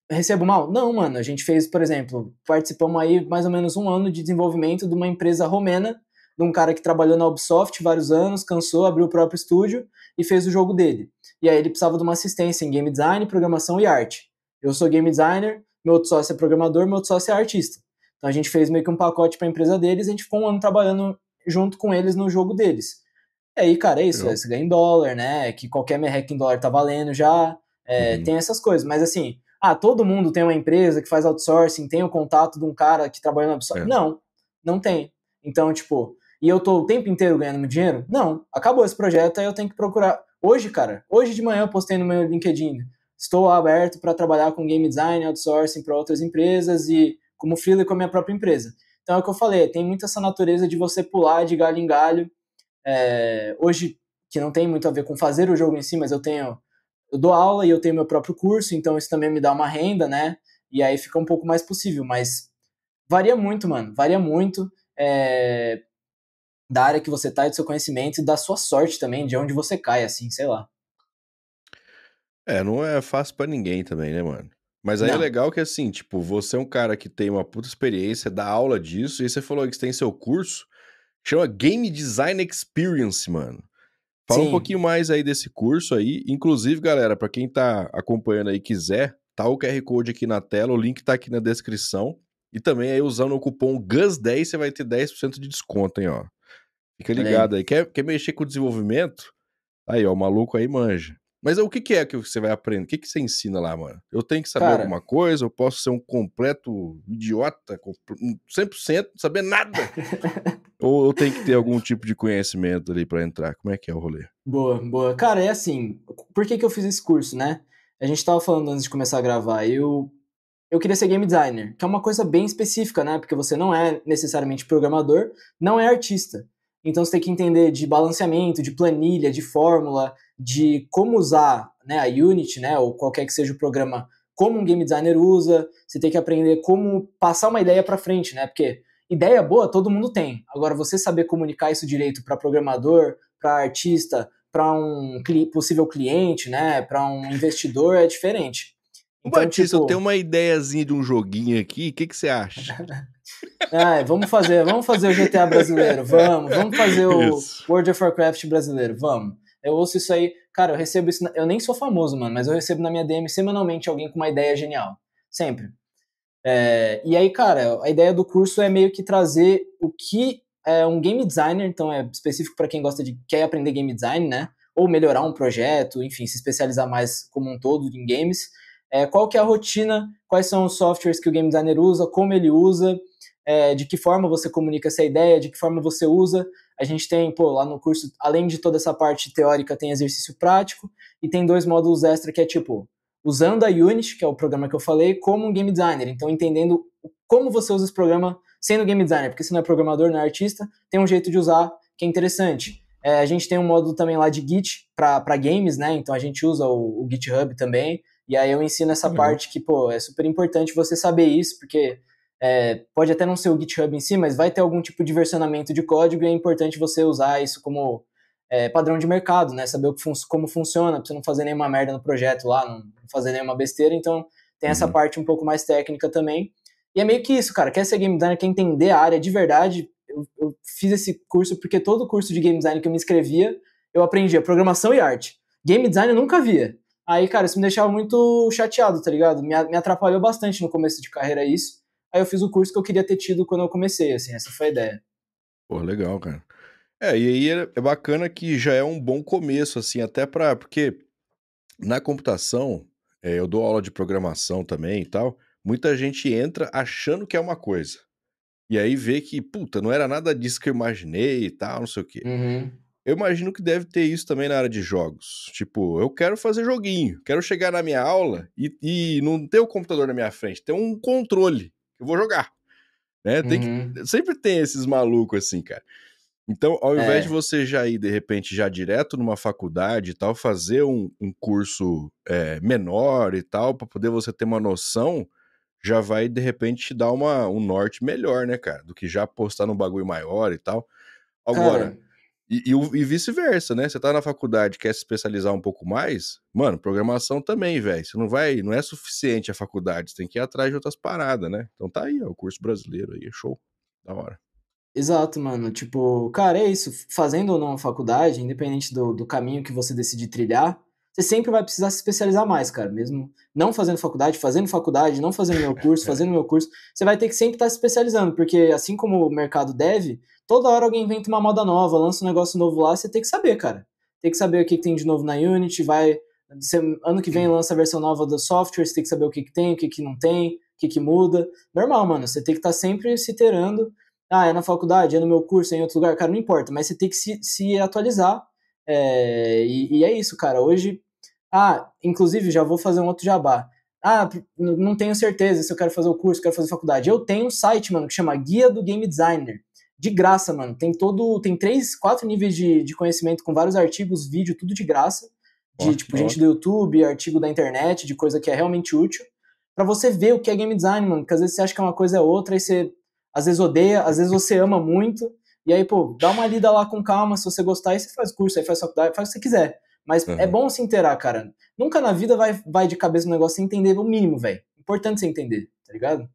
recebo mal? Não, mano. A gente fez, por exemplo, participamos aí mais ou menos um ano de desenvolvimento de uma empresa romena de um cara que trabalhou na Ubisoft vários anos, cansou, abriu o próprio estúdio e fez o jogo dele. E aí ele precisava de uma assistência em game design, programação e arte. Eu sou game designer, meu outro sócio é programador, meu outro sócio é artista. Então a gente fez meio que um pacote para a empresa deles, e a gente ficou um ano trabalhando junto com eles no jogo deles. E aí, cara, é isso, Legal. você ganha em dólar, né? Que qualquer merreca em dólar tá valendo já. Uhum. Tem essas coisas, mas assim, todo mundo tem uma empresa que faz outsourcing, tem o contato de um cara que trabalha na Ubisoft. É. Não, não tem. Então, tipo, e eu tô o tempo inteiro ganhando meu dinheiro? Não, acabou esse projeto, aí eu tenho que procurar. Hoje, cara, hoje de manhã eu postei no meu LinkedIn, estou aberto para trabalhar com game design, outsourcing para outras empresas e como freelancer com a minha própria empresa. Então é o que eu falei, tem muito essa natureza de você pular de galho em galho. Hoje, que não tem muito a ver com fazer o jogo em si, mas eu dou aula e eu tenho meu próprio curso, então isso também me dá uma renda, né? E aí fica um pouco mais possível, mas varia muito, mano, varia muito da área que você tá e do seu conhecimento e da sua sorte também, de onde você cai, assim, sei lá. Não é fácil pra ninguém também, né, mano? Mas aí é Não, legal que, assim, tipo, você é um cara que tem uma puta experiência, dá aula disso, e você falou que você tem seu curso, chama Game Design Experience, mano. Fala um sim, pouquinho mais aí desse curso aí. Inclusive, galera, pra quem tá acompanhando aí e quiser, tá o QR Code aqui na tela, o link tá aqui na descrição. E também aí usando o cupom GUS10 você vai ter 10% de desconto, hein, ó. Fica olha aí. ligado aí. Quer mexer com o desenvolvimento? Aí, ó, o maluco aí manja. Mas o que que é que você vai aprender? O que que você ensina lá, mano? Eu tenho que saber Cara, alguma coisa? Eu posso ser um completo idiota, 100%, não saber nada? Ou eu tenho que ter algum tipo de conhecimento ali pra entrar? Como é que é o rolê? boa, boa. Cara, é assim, por que que eu fiz esse curso, né? A gente tava falando antes de começar a gravar, eu queria ser game designer, que é uma coisa bem específica, né? Porque você não é necessariamente programador, não é artista. Então você tem que entender de balanceamento, de planilha, de fórmula, de como usar, né, a Unity, né, ou qualquer que seja o programa, como um game designer usa. Você tem que aprender como passar uma ideia para frente, né? Porque ideia boa todo mundo tem. Agora você saber comunicar isso direito para programador, para artista, para um possível cliente, né, para um investidor é diferente. Ô, Então, Batista, eu tenho tipo, uma ideiazinha de um joguinho aqui. O que que você acha? Vamos fazer o GTA brasileiro, vamos fazer o Isso. World of Warcraft brasileiro, vamos. Eu ouço isso aí, cara, eu recebo isso, eu nem sou famoso, mano, mas eu recebo na minha DM semanalmente alguém com uma ideia genial, sempre. E aí, cara, a ideia do curso é meio que trazer o que é um game designer, então é específico para quem quer aprender game design, né? Ou melhorar um projeto, enfim, se especializar mais como um todo em games. Qual que é a rotina, quais são os softwares que o game designer usa, como ele usa, de que forma você comunica essa ideia, de que forma você usa. A gente tem, pô, lá no curso, além de toda essa parte teórica, tem exercício prático e tem 2 módulos extra que é tipo usando a Unity, que é o programa que eu falei, como um game designer. Então, entendendo como você usa esse programa sendo game designer, porque você não é programador, não é artista, tem um jeito de usar que é interessante. A gente tem um módulo também lá de Git para games, né? Então a gente usa o GitHub também. E aí eu ensino essa Legal. parte que, pô, é super importante você saber isso, porque pode até não ser o GitHub em si, mas vai ter algum tipo de versionamento de código e é importante você usar isso como padrão de mercado, né? Saber como funciona, pra você não fazer nenhuma merda no projeto lá, não fazer nenhuma besteira. Então, tem essa Uhum. parte um pouco mais técnica também. E é meio que isso, cara. Quer ser game designer, quer entender a área de verdade. Eu fiz esse curso porque todo curso de game design que eu me inscrevia, eu aprendia programação e arte. Game design eu nunca via. Aí, cara, isso me deixava muito chateado, tá ligado? Me atrapalhou bastante no começo de carreira isso. Aí eu fiz o curso que eu queria ter tido quando eu comecei, assim, essa foi a ideia. Pô, legal, cara. E aí é bacana que já é um bom começo, assim, até porque na computação, eu dou aula de programação também e tal, muita gente entra achando que é uma coisa. E aí vê que, puta, não era nada disso que eu imaginei e tal, não sei o quê. Uhum, Eu imagino que deve ter isso também na área de jogos. Tipo, eu quero fazer joguinho, quero chegar na minha aula e não ter o computador na minha frente, ter um controle que eu vou jogar, né? uhum. Sempre tem esses malucos assim, cara. Então, ao invés de É, você já ir, de repente, já direto numa faculdade e tal, fazer um curso menor e tal, para poder você ter uma noção, já vai, de repente, te dar um norte melhor, né, cara? Do que já apostar num bagulho maior e tal. Agora, cara, e vice-versa, né? Você tá na faculdade, quer se especializar um pouco mais, mano, programação também, velho. Você não é suficiente a faculdade, você tem que ir atrás de outras paradas, né? Então tá aí, ó, o curso brasileiro aí, show. Da hora. Exato, mano. Tipo, cara, é isso. Fazendo ou não a faculdade, independente do caminho que você decidir trilhar, você sempre vai precisar se especializar mais, cara. Mesmo não fazendo faculdade, não fazendo meu curso, você vai ter que sempre estar se especializando, porque assim como o mercado deve, toda hora alguém inventa uma moda nova, lança um negócio novo lá, você tem que saber, cara. Tem que saber o que tem de novo na Unity, ano que vem lança a versão nova do software, você tem que saber o que tem, o que não tem, o que muda. Normal, mano. Você tem que estar sempre se iterando. Ah, é na faculdade, é no meu curso, é em outro lugar, cara, não importa, mas você tem que se atualizar. E é isso, cara. Hoje, inclusive, já vou fazer um outro jabá. Não tenho certeza se eu quero fazer o curso, quero fazer faculdade. Eu tenho um site, mano, que chama Guia do Game Designer. De graça, mano. Tem 3, 4 níveis de conhecimento com vários artigos, vídeo, tudo de graça. Ó, De, tipo, da gente hora. do YouTube, artigo da internet, de coisa que é realmente útil. Pra você ver o que é game design, mano. Porque às vezes você acha que é uma coisa é outra, aí você às vezes odeia, às vezes você ama muito. E aí, pô, dá uma lida lá com calma, se você gostar, aí você faz curso, aí faz faculdade, faz o que você quiser. Mas é Aham, bom se inteirar, cara. Nunca na vida vai de cabeça no negócio sem entender o mínimo, velho. Importante você entender, tá ligado?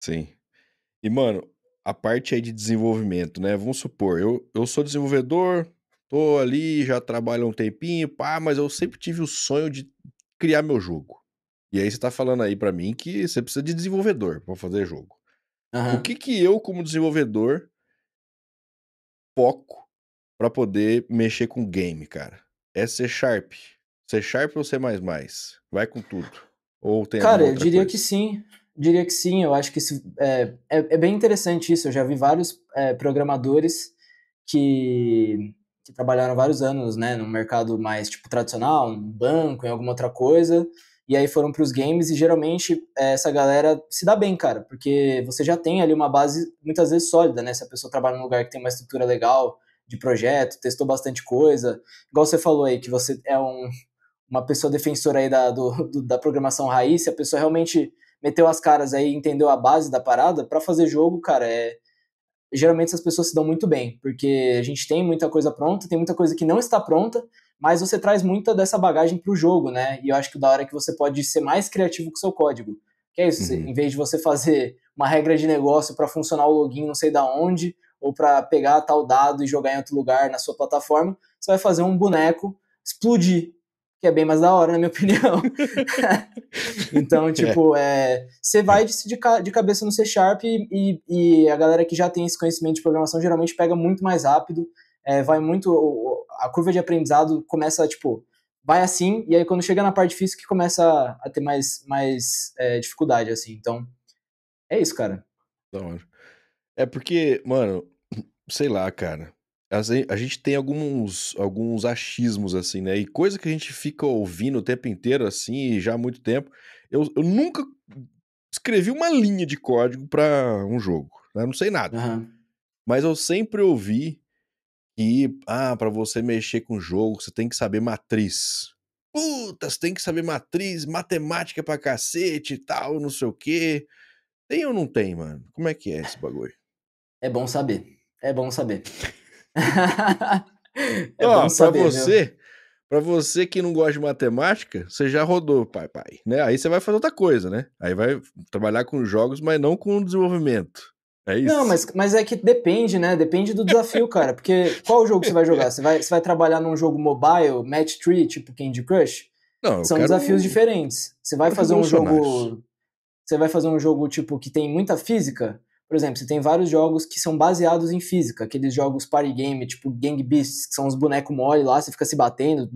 sim. E, mano, a parte aí de desenvolvimento, né? Vamos supor, eu sou desenvolvedor, tô ali, já trabalho há um tempinho, pá, mas eu sempre tive o sonho de criar meu jogo. E aí você tá falando aí pra mim que você precisa de desenvolvedor pra fazer jogo. O Aham. que que eu, como desenvolvedor, foco pra poder mexer com game, cara? É C Sharp? C Sharp ou C++? Vai com tudo. Ou tem Cara, alguma eu outra diria coisa? que sim. Diria que sim. Eu acho que é bem interessante isso. Eu já vi vários programadores que trabalharam vários anos, né, no mercado mais tipo tradicional, no banco, em alguma outra coisa, e aí foram para os games e geralmente essa galera se dá bem, cara, porque você já tem ali uma base muitas vezes sólida, né? Se a pessoa trabalha num lugar que tem uma estrutura legal de projeto, testou bastante coisa, igual você falou aí que você é uma pessoa defensora aí da programação raiz, se a pessoa realmente meteu as caras aí, entendeu a base da parada, para fazer jogo, cara, geralmente essas pessoas se dão muito bem, porque a gente tem muita coisa pronta, tem muita coisa que não está pronta, mas você traz muita dessa bagagem para o jogo, né? E eu acho que o da hora é que você pode ser mais criativo com o seu código. Que é isso, Uhum. em vez de você fazer uma regra de negócio para funcionar o login não sei da onde, ou para pegar tal dado e jogar em outro lugar na sua plataforma, você vai fazer um boneco explodir, que é bem mais da hora, na minha opinião. Então, É. tipo, você vai de cabeça no C Sharp e a galera que já tem esse conhecimento de programação geralmente pega muito mais rápido, vai muito. A curva de aprendizado começa, tipo, vai assim, e aí quando chega na parte difícil que começa a ter mais dificuldade, assim. Então, é isso, cara. Da hora. É porque, mano, sei lá, cara. A gente tem alguns achismos, assim, né? E coisa que a gente fica ouvindo o tempo inteiro, assim, e já há muito tempo. Eu nunca escrevi uma linha de código pra um jogo, né? Eu não sei nada. Aham. Mas eu sempre ouvi que, pra você mexer com o jogo, você tem que saber matriz. Puta, você tem que saber matriz, matemática pra cacete e tal, não sei o quê. Tem ou não tem, mano? Como é que é esse bagulho? É bom saber. É bom saber. É bom Ó, saber, viu? pra você que não gosta de matemática, você já rodou, pai, né? Aí você vai fazer outra coisa, né? Aí vai trabalhar com jogos, mas não com desenvolvimento. É Não, isso? mas é que depende, né? Depende do desafio, cara. Porque qual jogo você vai jogar? Você vai trabalhar num jogo mobile, match 3, tipo Candy Crush? Não, São desafios diferentes. quero revolucionários. Você vai fazer um jogo tipo que tem muita física. Por exemplo, você tem vários jogos que são baseados em física, aqueles jogos party game, tipo Gang Beasts, que são os bonecos mole lá, você fica se batendo,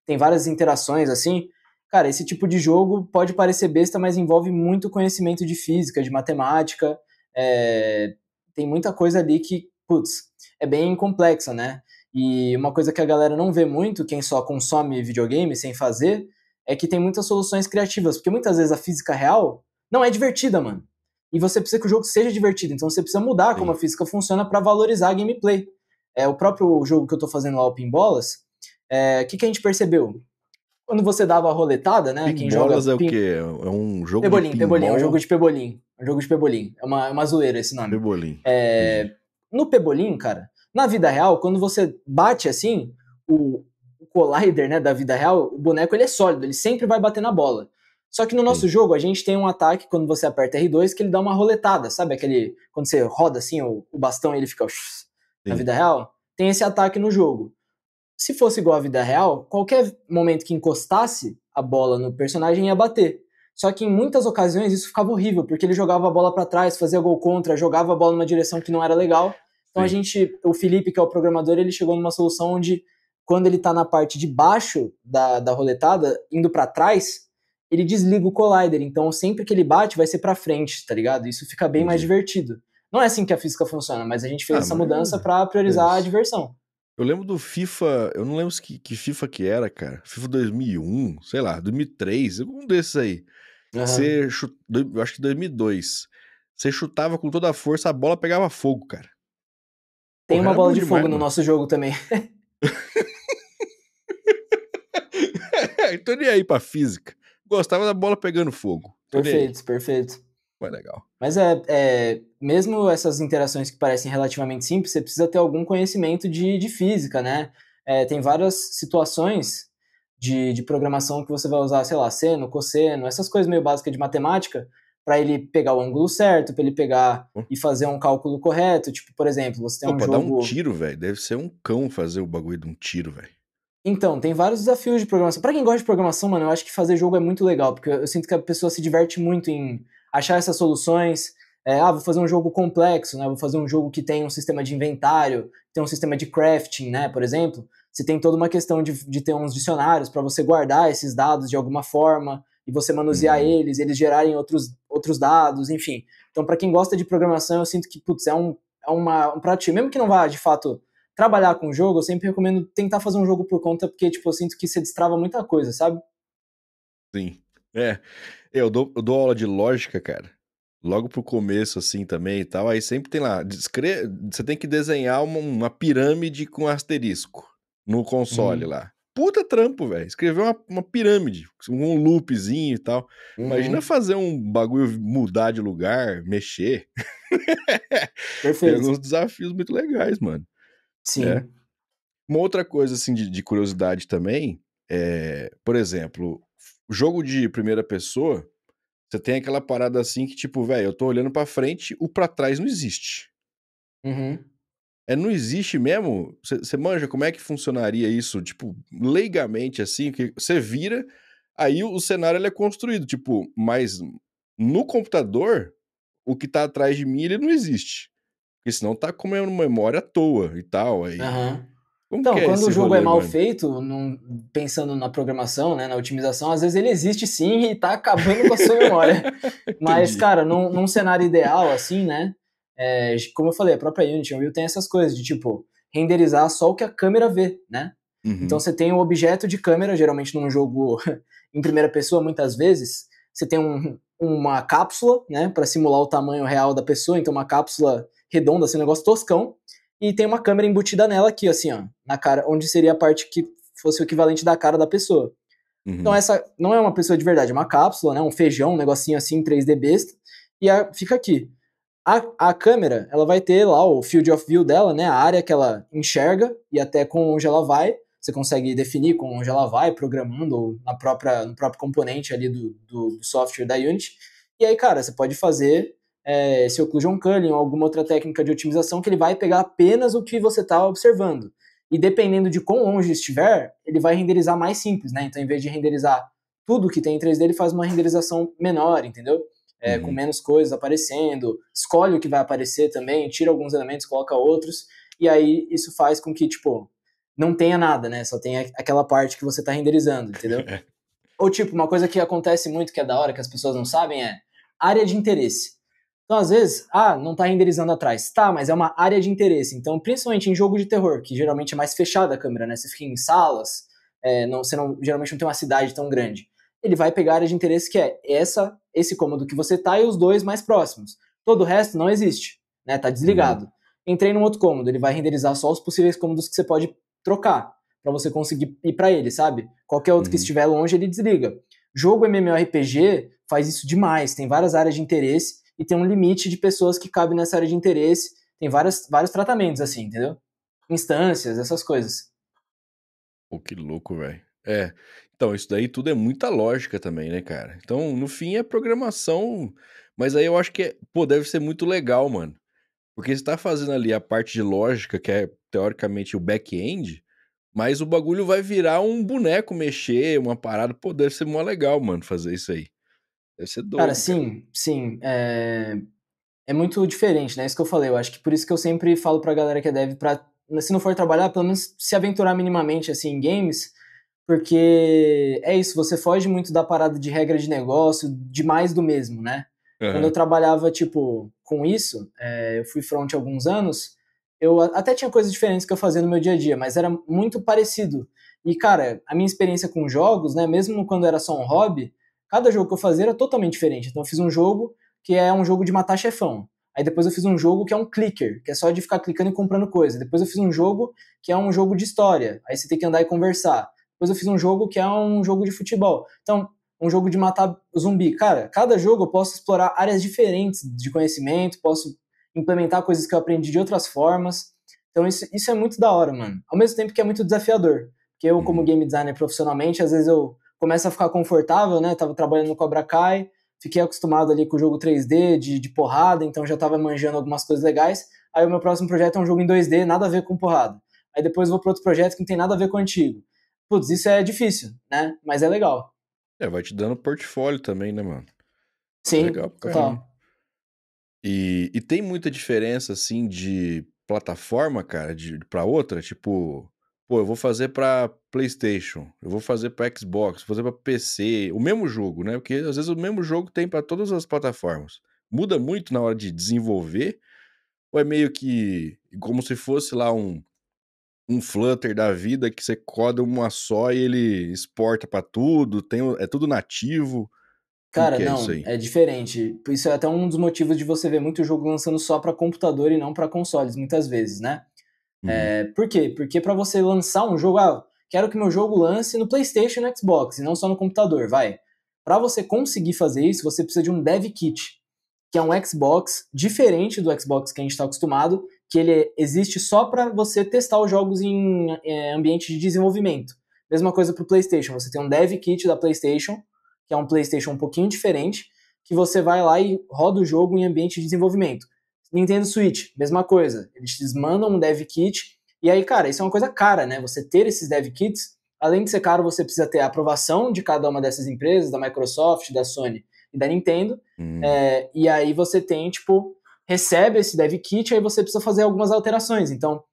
tem várias interações assim. Cara, esse tipo de jogo pode parecer besta, mas envolve muito conhecimento de física, de matemática. é, Tem muita coisa ali que, putz, é bem complexa, né? E uma coisa que a galera não vê muito, quem só consome videogame sem fazer, é que tem muitas soluções criativas, porque muitas vezes a física real não é divertida, mano. E você precisa que o jogo seja divertido, então você precisa mudar como Sim. a física funciona para valorizar a gameplay. O próprio jogo que eu tô fazendo lá, o Pinbolas, que a gente percebeu? Quando você dava a roletada, né? Quem joga Pinbolas é o quê? É um jogo de Pebolim, é um jogo pinball de Pebolim. É um jogo de Pebolim. É uma zoeira esse nome. Pebolim. Entendi. É, no Pebolim, cara, na vida real, quando você bate assim, o collider, né, da vida real, o boneco ele é sólido, ele sempre vai bater na bola. Só que no nosso Sim, jogo, a gente tem um ataque quando você aperta R2 que ele dá uma roletada, sabe? Aquele, quando você roda assim o bastão e ele fica na sim. vida real. Tem esse ataque no jogo. Se fosse igual à vida real, qualquer momento que encostasse a bola no personagem ia bater. Só que em muitas ocasiões isso ficava horrível, porque ele jogava a bola para trás, fazia gol contra, jogava a bola numa direção que não era legal. Então Sim. o Felipe, que é o programador, ele chegou numa solução onde, quando ele tá na parte de baixo da roletada, indo para trás, ele desliga o collider. Então sempre que ele bate, vai ser para frente, tá ligado? Isso fica bem mais Entendi. divertido. Não é assim que a física funciona, mas a gente fez Ah, essa mas mudança para é priorizar a isso. diversão. Eu lembro do FIFA, eu não lembro que FIFA que era, cara. FIFA 2001, sei lá, 2003, um desses aí. Aham. Eu acho que 2002. Você chutava com toda a força, a bola pegava fogo, cara. Tem Porra, uma era bola bom de fogo demais, no mano. nosso jogo também. Tô nem aí pra física. Gostava da bola pegando fogo. Tô nem aí. Perfeito, perfeito. Mas legal. Mas mesmo essas interações que parecem relativamente simples, você precisa ter algum conhecimento de física, né? Tem várias situações de programação que você vai usar, sei lá, seno, cosseno, essas coisas meio básicas de matemática, para ele pegar o ângulo certo, para ele pegar e fazer um cálculo correto. Tipo, por exemplo, você tem Pô, um pra dar um jogo. tiro, velho, deve ser um cão fazer o bagulho de um tiro, velho. Então, tem vários desafios de programação. Pra quem gosta de programação, mano, eu acho que fazer jogo é muito legal, porque eu sinto que a pessoa se diverte muito em achar essas soluções. Vou fazer um jogo complexo, né? Vou fazer um jogo que tem um sistema de inventário, tem um sistema de crafting, né? Por exemplo, você tem toda uma questão de ter uns dicionários para você guardar esses dados de alguma forma e você manusear Uhum. eles gerarem outros dados, enfim. Então, para quem gosta de programação, eu sinto que, putz, um prato cheio. Mesmo que não vá, de fato, trabalhar com o jogo, eu sempre recomendo tentar fazer um jogo por conta, porque, tipo, eu sinto que você destrava muita coisa, sabe? Sim. É. Eu dou aula de lógica, cara. Logo pro começo, assim, também e tal. Aí sempre tem lá. Você tem que desenhar uma pirâmide com asterisco no console Uhum. lá. Puta trampo, velho. Escrever uma pirâmide, um loopzinho e tal. Imagina Uhum. fazer um bagulho mudar de lugar, mexer. Tem Perfeito. alguns desafios muito legais, mano. É. Sim. Uma outra coisa, assim, de curiosidade também, por exemplo, jogo de primeira pessoa, você tem aquela parada assim que, tipo, velho, eu tô olhando pra frente, o pra trás não existe. Uhum. Não existe mesmo? Você manja como é que funcionaria isso, tipo, leigamente, assim, que você vira, aí o cenário ele é construído, tipo, mas no computador, o que tá atrás de mim, ele não existe. Porque senão tá comendo memória à toa e tal, aí... Aham. Como que Então, é quando o esse jogo é rolê, mal mano? feito, pensando na programação, né, na otimização, às vezes ele existe sim e tá acabando com a sua memória. Mas, Entendi. cara, num cenário ideal, assim, né, como eu falei, a própria Unity, Unreal tem essas coisas de, tipo, renderizar só o que a câmera vê, né? Então Uhum. você tem um objeto de câmera, geralmente num jogo em primeira pessoa, muitas vezes, você tem uma cápsula, né, para simular o tamanho real da pessoa, então uma cápsula redonda, assim, um negócio toscão, e tem uma câmera embutida nela aqui, assim, ó, na cara, onde seria a parte que fosse o equivalente da cara da pessoa. Então Uhum. essa não é uma pessoa de verdade, é uma cápsula, né, um feijão, um negocinho assim, 3D besta, e fica aqui. A câmera, ela vai ter lá o field of view dela, né, a área que ela enxerga e até com onde ela vai. Você consegue definir com onde ela vai, programando ou no próprio componente ali do software da Unity. E aí, cara, você pode fazer esse occlusion culling ou alguma outra técnica de otimização que ele vai pegar apenas o que você está observando. E dependendo de quão longe estiver, ele vai renderizar mais simples, né? Então, em vez de renderizar tudo que tem em 3D, ele faz uma renderização menor, entendeu? Com Uhum. menos coisas aparecendo, escolhe o que vai aparecer também, tira alguns elementos, coloca outros, e aí isso faz com que, tipo, não tenha nada, né? Só tenha aquela parte que você está renderizando, entendeu? Ou, tipo, uma coisa que acontece muito, que é da hora, que as pessoas não sabem, é área de interesse. Então, às vezes, não tá renderizando atrás. Tá, mas é uma área de interesse. Então, principalmente em jogo de terror, que geralmente é mais fechada a câmera, né? Você fica em salas, você geralmente não tem uma cidade tão grande. Ele vai pegar a área de interesse que é esse cômodo que você tá e os dois mais próximos. Todo o resto não existe, né? Tá Uhum. desligado. Entrei num outro cômodo, ele vai renderizar só os possíveis cômodos que você pode trocar para você conseguir ir para ele, sabe? Qualquer outro que Uhum. estiver longe, ele desliga. Jogo MMORPG faz isso demais, tem várias áreas de interesse e tem um limite de pessoas que cabem nessa área de interesse. Tem vários tratamentos assim, entendeu? Instâncias, essas coisas. Pô, que louco, velho. É. Então, isso daí tudo é muita lógica também, né, cara? Então, no fim, é programação. Mas aí eu acho que, pô, deve ser muito legal, mano. Porque você tá fazendo ali a parte de lógica, que é teoricamente o back-end, mas o bagulho vai virar um boneco mexer, uma parada. Pô, deve ser mó legal, mano, fazer isso aí. Deve ser Cara, doido, cara. sim, sim. É muito diferente, né? Isso que eu falei. Eu acho que por isso que eu sempre falo pra galera que é dev pra, se não for trabalhar, pelo menos se aventurar minimamente assim em games, porque é isso, você foge muito da parada de regra de negócio, de mais do mesmo, né? Quando eu Aham. trabalhava, tipo, com isso, eu fui front há alguns anos, eu até tinha coisas diferentes que eu fazia no meu dia a dia, mas era muito parecido. E, cara, a minha experiência com jogos, né, mesmo quando era só um hobby, cada jogo que eu fazia era totalmente diferente. Então eu fiz um jogo que é um jogo de matar chefão. Aí depois eu fiz um jogo que é um clicker, que é só de ficar clicando e comprando coisa. Depois eu fiz um jogo que é um jogo de história. Aí você tem que andar e conversar. Depois eu fiz um jogo que é um jogo de futebol. Então, um jogo de matar zumbi. Cara, cada jogo eu posso explorar áreas diferentes de conhecimento, posso implementar coisas que eu aprendi de outras formas. Então, isso é muito da hora, mano. Ao mesmo tempo que é muito desafiador. Porque eu, como Uhum. game designer profissionalmente, às vezes eu começo a ficar confortável, né? Tava trabalhando no Cobra Kai, fiquei acostumado ali com o jogo 3D, de porrada, então já tava manjando algumas coisas legais. Aí o meu próximo projeto é um jogo em 2D, nada a ver com porrada. Aí depois eu vou para outro projeto que não tem nada a ver com o antigo. Putz, isso é difícil, né? Mas é legal. É, vai te dando portfólio também, né, mano? Isso é Sim, legal pra caramba. total. E tem muita diferença, assim, de plataforma, cara, pra outra? Tipo, pô, eu vou fazer pra PlayStation, eu vou fazer pra Xbox, vou fazer pra PC, o mesmo jogo, né? Porque às vezes o mesmo jogo tem pra todas as plataformas. Muda muito na hora de desenvolver, ou é meio que como se fosse lá um Flutter da vida que você coda uma só e ele exporta pra tudo, é tudo nativo? Como Cara, que é isso não, aí? é diferente. Isso é até um dos motivos de você ver muito jogo lançando só para computador e não para consoles, muitas vezes, né? Uhum, Por quê? Porque para você lançar um jogo, quero que meu jogo lance no PlayStation e no Xbox, e não só no computador, vai. Para você conseguir fazer isso, você precisa de um dev kit, que é um Xbox diferente do Xbox que a gente está acostumado, que ele existe só para você testar os jogos em ambiente de desenvolvimento. Mesma coisa para o PlayStation, você tem um dev kit da PlayStation, que é um PlayStation um pouquinho diferente, que você vai lá e roda o jogo em ambiente de desenvolvimento. Nintendo Switch, mesma coisa. Eles mandam um dev kit. E aí, cara, isso é uma coisa cara, né? Você ter esses dev kits, além de ser caro, você precisa ter a aprovação de cada uma dessas empresas, da Microsoft, da Sony e da Nintendo. uhum, E aí você tem, tipo, recebe esse dev kit, aí você precisa fazer algumas alterações. Então,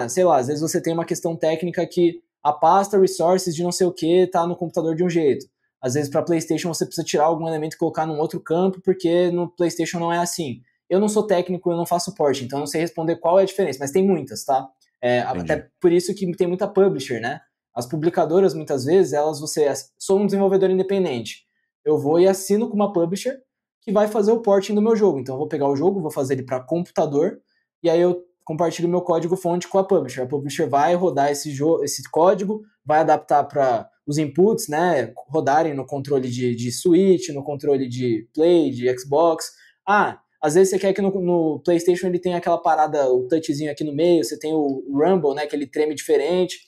sei lá, às vezes você tem uma questão técnica que a pasta resources de não sei o que tá no computador de um jeito. Às vezes para PlayStation você precisa tirar algum elemento e colocar num outro campo, porque no PlayStation não é assim. Eu não sou técnico, eu não faço suporte, então eu não sei responder qual é a diferença, mas tem muitas, tá? entendi. Até por isso que tem muita publisher, né? As publicadoras, muitas vezes, sou um desenvolvedor independente. Eu vou e assino com uma publisher que vai fazer o porting do meu jogo. Então eu vou pegar o jogo, vou fazer ele para computador, e aí eu compartilho meu código fonte com a publisher. A publisher vai rodar esse código, vai adaptar para os inputs, né, rodarem no controle de Switch, no controle de Play, de Xbox. Às vezes você quer que no PlayStation ele tenha aquela parada, o touchzinho aqui no meio, você tem o Rumble, né, que ele treme diferente.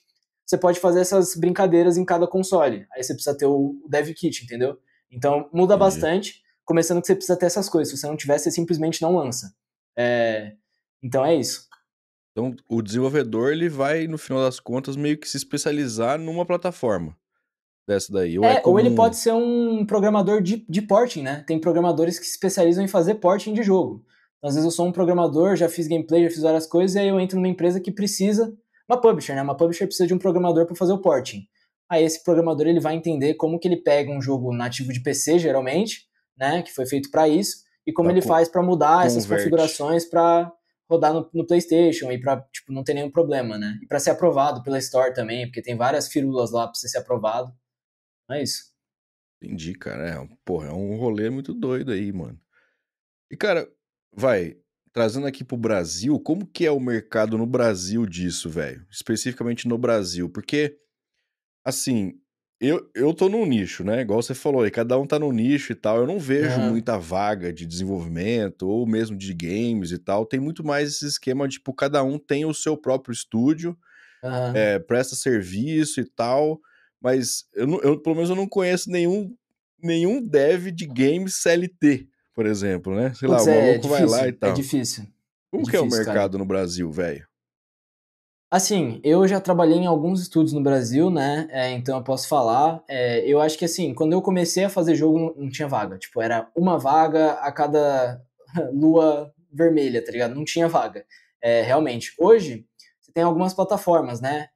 Você pode fazer essas brincadeiras em cada console. Aí você precisa ter o Dev Kit, entendeu? Então muda Entendi. bastante, começando que você precisa ter essas coisas. Se você não tiver, você simplesmente não lança. É, então é isso. Então, o desenvolvedor, ele vai, no final das contas, meio que se especializar numa plataforma dessa daí, ou é Ou ele comum? pode ser um programador de porting, né? Tem programadores que se especializam em fazer porting de jogo. Então, às vezes eu sou um programador, já fiz gameplay, já fiz várias coisas, e aí eu entro numa empresa que precisa, uma publisher, né? Uma publisher precisa de um programador para fazer o porting. Aí esse programador ele vai entender como que ele pega um jogo nativo de PC, geralmente, né? Que foi feito para isso, e como Ela ele faz para mudar essas converte. configurações para rodar no PlayStation e para tipo não ter nenhum problema, né? E para ser aprovado pela Store também, porque tem várias firulas lá para você ser aprovado. É isso. Entendi, cara. Porra, é um rolê muito doido aí, mano. E, cara, vai, trazendo aqui pro Brasil, como que é o mercado no Brasil disso, velho? Especificamente no Brasil, porque, assim, eu tô num nicho, né? Igual você falou aí, cada um tá num nicho e tal. Eu não vejo Aham, muita vaga de desenvolvimento ou mesmo de games e tal. Tem muito mais esse esquema, de, tipo, cada um tem o seu próprio estúdio, aham. presta serviço e tal. Mas pelo menos eu não conheço nenhum dev de games CLT, por exemplo, né? Sei lá, Putz, o maluco vai lá e é tal. difícil. É Como que é o difícil, cara. mercado no Brasil, velho? Assim, eu já trabalhei em alguns estúdios no Brasil, né? Então eu posso falar. Eu acho que assim, quando eu comecei a fazer jogo, não tinha vaga. Tipo, era uma vaga a cada lua vermelha, tá ligado? Não tinha vaga. Realmente. Hoje, você tem algumas plataformas, né?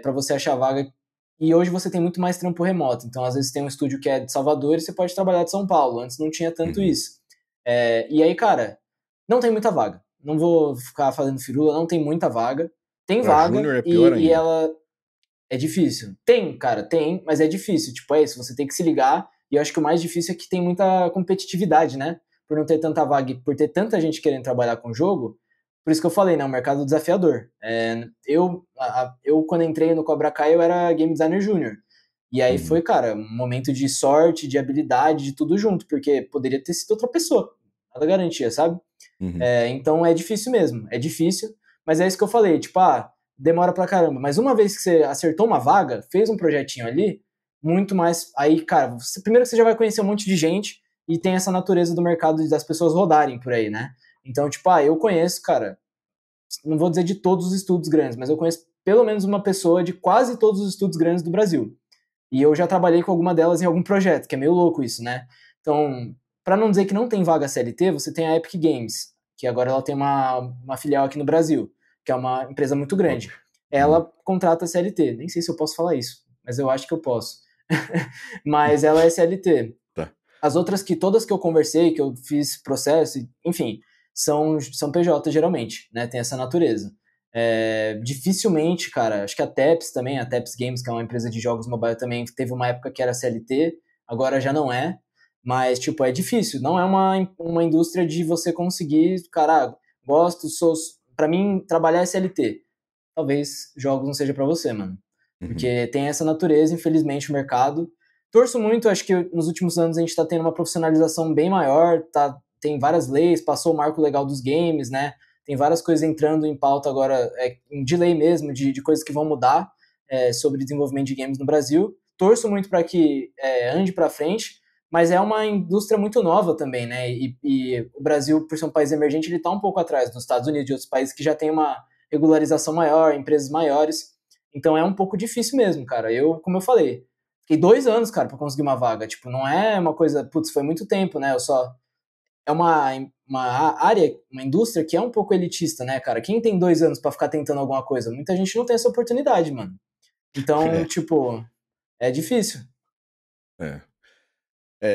Para você achar vaga. E hoje você tem muito mais trampo remoto. Então, às vezes, tem um estúdio que é de Salvador e você pode trabalhar de São Paulo. Antes não tinha tanto Uhum. isso. E aí, cara, não tem muita vaga. Não vou ficar fazendo firula, não tem muita vaga. Tem Pra vaga Júnior é pior e ainda. ela é difícil. Tem, cara, tem, mas é difícil. Tipo, é isso, você tem que se ligar. E eu acho que o mais difícil é que tem muita competitividade, né? Por não ter tanta vaga e por ter tanta gente querendo trabalhar com o jogo. Por isso que eu falei, né? Um mercado desafiador. Eu quando entrei no Cobra Kai, eu era game designer júnior. E aí Uhum. foi, cara, um momento de sorte, de habilidade, de tudo junto, porque poderia ter sido outra pessoa. Nada garantia, sabe? Uhum. Então é difícil mesmo, é difícil, mas é isso que eu falei, tipo, demora pra caramba, mas uma vez que você acertou uma vaga, fez um projetinho ali, muito mais, aí, cara, primeiro que você já vai conhecer um monte de gente e tem essa natureza do mercado das pessoas rodarem por aí, né? Então, tipo, eu conheço, cara, não vou dizer de todos os estudos grandes, mas eu conheço pelo menos uma pessoa de quase todos os estudos grandes do Brasil. E eu já trabalhei com alguma delas em algum projeto, que é meio louco isso, né? Então, para não dizer que não tem vaga CLT, você tem a Epic Games, que agora ela tem uma filial aqui no Brasil, que é uma empresa muito Top. grande. Uhum. Ela contrata CLT. Nem sei se eu posso falar isso, mas eu acho que eu posso. Mas ela é CLT. Tá. As outras todas que eu conversei, que eu fiz processo, enfim, são PJ geralmente, né? Tem essa natureza. Dificilmente, cara, acho que a Teps também, a Teps Games, que é uma empresa de jogos mobile também, teve uma época que era CLT, agora já não é. Mas, tipo, é difícil. Não é uma indústria de você conseguir, cara, gosto, sou. Pra mim, trabalhar é CLT. Talvez jogos não seja pra você, mano. Uhum. Porque tem essa natureza, infelizmente, o mercado. Torço muito, acho que nos últimos anos a gente está tendo uma profissionalização bem maior, tem várias leis, passou o marco legal dos games, né? Tem várias coisas entrando em pauta agora, de lei mesmo, de coisas que vão mudar sobre desenvolvimento de games no Brasil. Torço muito para que ande para frente, mas é uma indústria muito nova também, né? E o Brasil, por ser um país emergente, ele está um pouco atrás dos Estados Unidos e outros países que já têm uma regularização maior, empresas maiores. Então é um pouco difícil mesmo, cara. Como eu falei, fiquei 2 anos, cara, pra conseguir uma vaga. Tipo, não é uma coisa, putz, foi muito tempo, né? É uma área, uma indústria que é um pouco elitista, né, cara? Quem tem 2 anos pra ficar tentando alguma coisa? Muita gente não tem essa oportunidade, mano. Então, É, tipo, é difícil. é.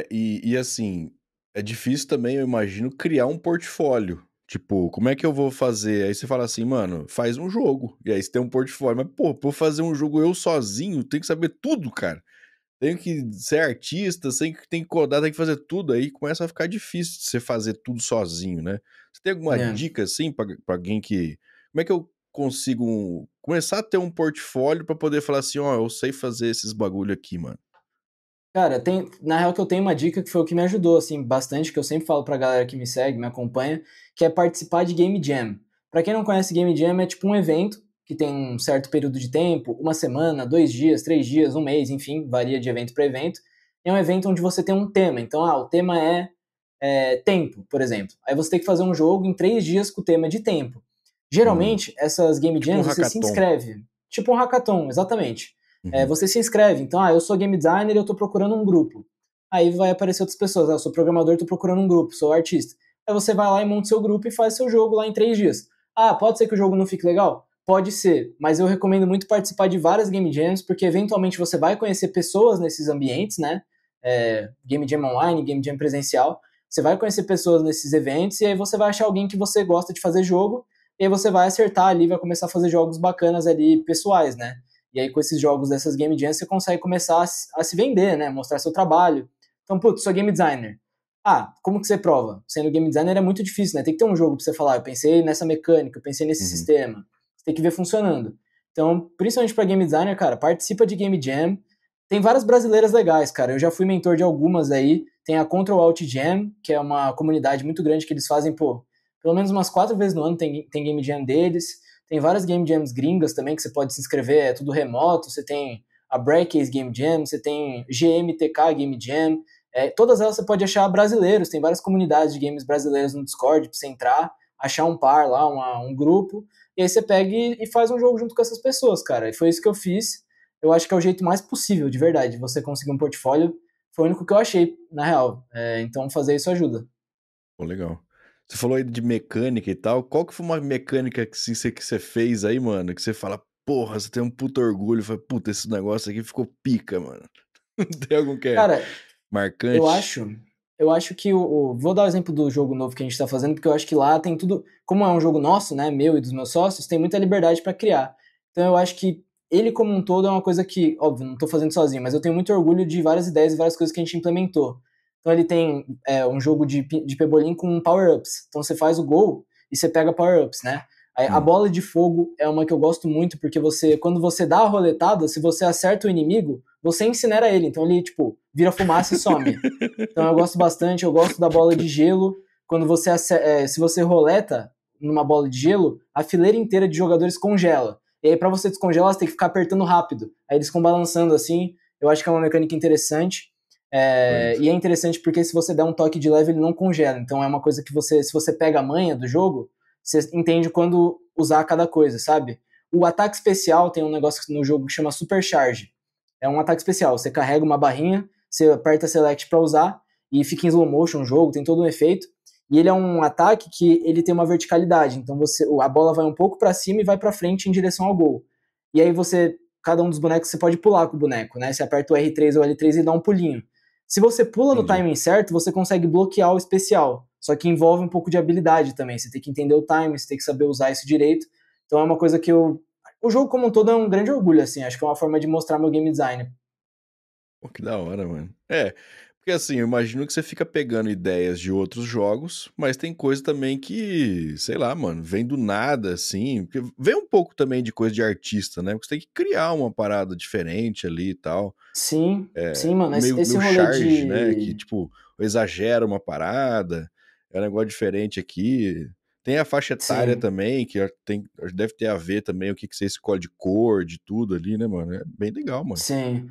E assim, é difícil também, eu imagino, criar um portfólio. Tipo, como é que eu vou fazer? Aí você fala assim, mano, faz um jogo. E aí você tem um portfólio. Mas, pô, pra eu fazer um jogo eu sozinho, tenho que saber tudo, cara. Tenho que ser artista, tem que codar, tem que fazer tudo. Aí começa a ficar difícil de você fazer tudo sozinho, né? Você tem alguma Né? dica, assim, pra alguém que... Como é que eu consigo começar a ter um portfólio pra poder falar assim, ó, eu sei fazer esses bagulho aqui, mano? Cara, na real que eu tenho uma dica que foi o que me ajudou, assim, bastante, que eu sempre falo pra galera que me segue, me acompanha, que é participar de Game Jam. Pra quem não conhece, Game Jam é tipo um evento que tem um certo período de tempo, uma semana, 2 dias, 3 dias, um mês, enfim, varia de evento para evento. É um evento onde você tem um tema. Então, o tema é tempo, por exemplo. Aí você tem que fazer um jogo em 3 dias com o tema de tempo. Hum, Geralmente, essas Game tipo um Jams, você se hackathon. inscreve. Tipo um hackathon, exatamente. Uhum. Você se inscreve. Então, eu sou game designer e eu tô procurando um grupo. Aí vai aparecer outras pessoas. Eu sou programador, tô procurando um grupo, sou artista. Aí você vai lá e monta seu grupo e faz seu jogo lá em 3 dias. Pode ser que o jogo não fique legal? Pode ser, mas eu recomendo muito participar de várias game jams, porque eventualmente você vai conhecer pessoas nesses ambientes, né? Game jam online, game jam presencial. Você vai conhecer pessoas nesses eventos e aí você vai achar alguém que você gosta de fazer jogo e aí você vai acertar ali, vai começar a fazer jogos bacanas ali, pessoais, né? E aí com esses jogos dessas game jams você consegue começar a se vender, né? Mostrar seu trabalho. Então, putz, sou game designer. Como que você prova? Sendo game designer é muito difícil, né? Tem que ter um jogo pra você falar, eu pensei nessa mecânica, eu pensei nesse Uhum. sistema. Você tem que ver funcionando. Então, principalmente para game designer, cara, participa de game jam. Tem várias brasileiras legais, cara. Eu já fui mentor de algumas aí. Tem a Control Alt Jam, que é uma comunidade muito grande que eles fazem, pelo menos umas 4 vezes no ano tem game jam deles. Tem várias game jams gringas também que você pode se inscrever, é tudo remoto. Você tem a Brackets Game Jam, você tem GMTK Game Jam, todas elas você pode achar brasileiros, tem várias comunidades de games brasileiras no Discord pra você entrar, achar um par lá, um grupo, e aí você pega e faz um jogo junto com essas pessoas, cara. E foi isso que eu fiz. Eu acho que é o jeito mais possível, de verdade, de você conseguir um portfólio. Foi o único que eu achei, na real. Então fazer isso ajuda. Pô, legal. Você falou aí de mecânica e tal. Qual que foi uma mecânica que você fez aí, mano? Que você fala, porra, você tem um puto orgulho. Fala, puta, esse negócio aqui ficou pica, mano. Tem algum que é Cara, eu marcante? acho, eu acho que vou dar o exemplo do jogo novo que a gente tá fazendo, porque eu acho que lá tem tudo, como é um jogo nosso, né, meu e dos meus sócios, tem muita liberdade pra criar. Então eu acho que ele como um todo é uma coisa que, óbvio, não tô fazendo sozinho, mas eu tenho muito orgulho de várias ideias e várias coisas que a gente implementou. Então ele tem um jogo de pebolim com power-ups. Então você faz o gol e você pega power-ups, né? Aí, a Hum. bola de fogo é uma que eu gosto muito, porque quando você dá a roletada, se você acerta o inimigo, você incinera ele. Então ele, tipo, vira fumaça e some. Então eu gosto bastante, eu gosto da bola de gelo. Quando se você roleta numa bola de gelo, a fileira inteira de jogadores congela. E aí, pra você descongelar, você tem que ficar apertando rápido. Aí eles ficam balançando assim. Eu acho que é uma mecânica interessante. Doido. E é interessante porque se você der um toque de leve, ele não congela. Então é uma coisa que se você pega a manha do jogo, você entende quando usar cada coisa, sabe? O ataque especial tem um negócio no jogo que chama Supercharge. É um ataque especial. Você carrega uma barrinha, você aperta Select para usar e fica em slow motion o jogo, tem todo um efeito. E ele é um ataque que ele tem uma verticalidade. Então a bola vai um pouco para cima e vai para frente em direção ao gol. E aí cada um dos bonecos você pode pular com o boneco, né? Você aperta o R3 ou L3 e dá um pulinho. Se você pula no Entendi. timing certo, você consegue bloquear o especial. Só que envolve um pouco de habilidade também. Você tem que entender o timing, você tem que saber usar isso direito. Então é uma coisa que o jogo como um todo é um grande orgulho, assim. Acho que é uma forma de mostrar meu game design. Pô, que da hora, mano. Porque assim, eu imagino que você fica pegando ideias de outros jogos, mas tem coisa também que, sei lá, mano, vem do nada, assim. Porque vem um pouco também de coisa de artista, né? Porque você tem que criar uma parada diferente ali e tal. Sim, sim, mano. Esse Meio rolê charge, né? Que, de. tipo, exagera uma parada, é um negócio diferente aqui. Tem a faixa etária Sim, também, deve ter a ver também o que você escolhe de cor, de tudo ali, né, mano? É bem legal, mano. sim.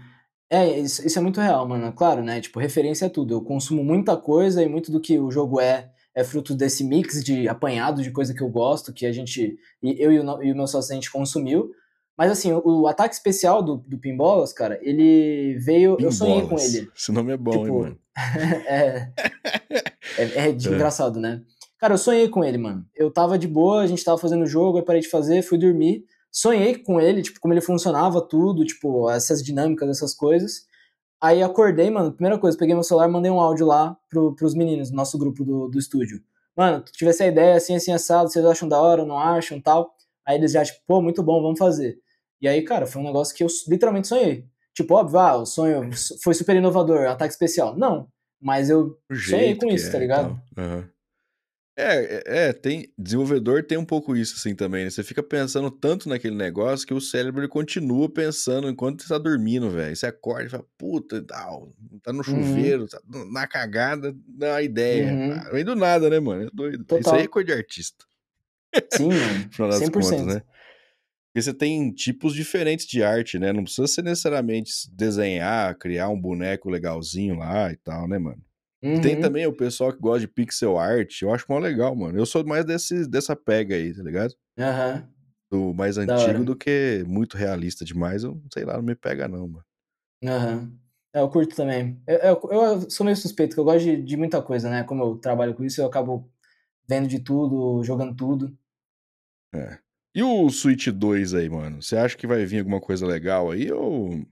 Isso é muito real, mano. Claro, né? Tipo, referência é tudo. Eu consumo muita coisa e muito do que o jogo é fruto desse mix de apanhado de coisa que eu gosto, que a gente, eu e o meu sócio, a gente consumiu. Mas assim, o ataque especial do Pinbolas, cara, ele veio. Eu sonhei com Pimbolas. ele. Esse nome é bom, hein, mano? Tipo, é, É. engraçado, né? Cara, eu sonhei com ele, mano. Eu tava de boa, a gente tava fazendo o jogo, eu parei de fazer, fui dormir. Sonhei com ele, tipo, como ele funcionava, tudo, tipo, essas dinâmicas, essas coisas. Aí acordei, mano, primeira coisa, peguei meu celular e mandei um áudio lá pros meninos, do nosso grupo do estúdio. Mano, tive essa ideia, assim, assim, assado, vocês acham da hora, não acham, tal? Aí eles já, tipo, pô, muito bom, vamos fazer. E aí, cara, foi um negócio que eu literalmente sonhei. Tipo, óbvio, o sonho foi super inovador, ataque especial. Não, mas eu O sonhei jeito com que isso, tá é e ligado? tal. Aham. Tem. Desenvolvedor tem um pouco isso assim também, né? Você fica pensando tanto naquele negócio que o cérebro ele continua pensando enquanto você tá dormindo, velho. Você acorda e fala, puta, tal, tá no Uhum, chuveiro, tá na cagada, dá uma ideia. uhum, Vem do nada, né, mano? É doido. Isso aí é total. coisa de artista, Sim, mano, no final das contas, 100%. né? Porque você tem tipos diferentes de arte, né? Não precisa ser necessariamente desenhar, criar um boneco legalzinho lá e tal, né, mano? Tem Uhum, também o pessoal que gosta de pixel art, eu acho mó legal, mano. Eu sou mais dessa pega aí, tá ligado? aham, Do mais da antigo hora. do que muito realista demais, eu sei lá, não me pega não, mano. Aham. Eu curto também. Eu sou meio suspeito, que eu gosto de muita coisa, né? Como eu trabalho com isso, eu acabo vendo de tudo, jogando tudo. É. E o Switch 2 aí, mano? Você acha que vai vir alguma coisa legal aí ou o que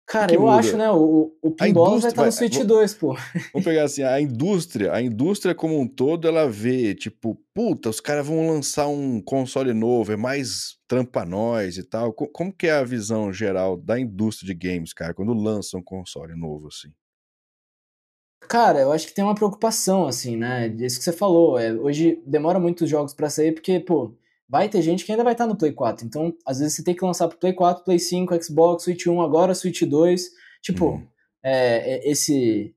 Cara, que eu acho, muda? né? O A Pinballs vai indústria estar no Switch 2, pô. vamos pegar assim, a indústria como um todo, ela vê, tipo, puta, os caras vão lançar um console novo, é mais trampo pra nós e tal. Como que é a visão geral da indústria de games, cara, quando lança um console novo, assim? Cara, eu acho que tem uma preocupação, assim, né? Isso que você falou. Hoje demora muitos jogos pra sair, porque, pô, vai ter gente que ainda vai estar no Play 4. Então, às vezes você tem que lançar pro Play 4, Play 5, Xbox, Switch 1, agora Switch 2. Uhum. Tipo, esse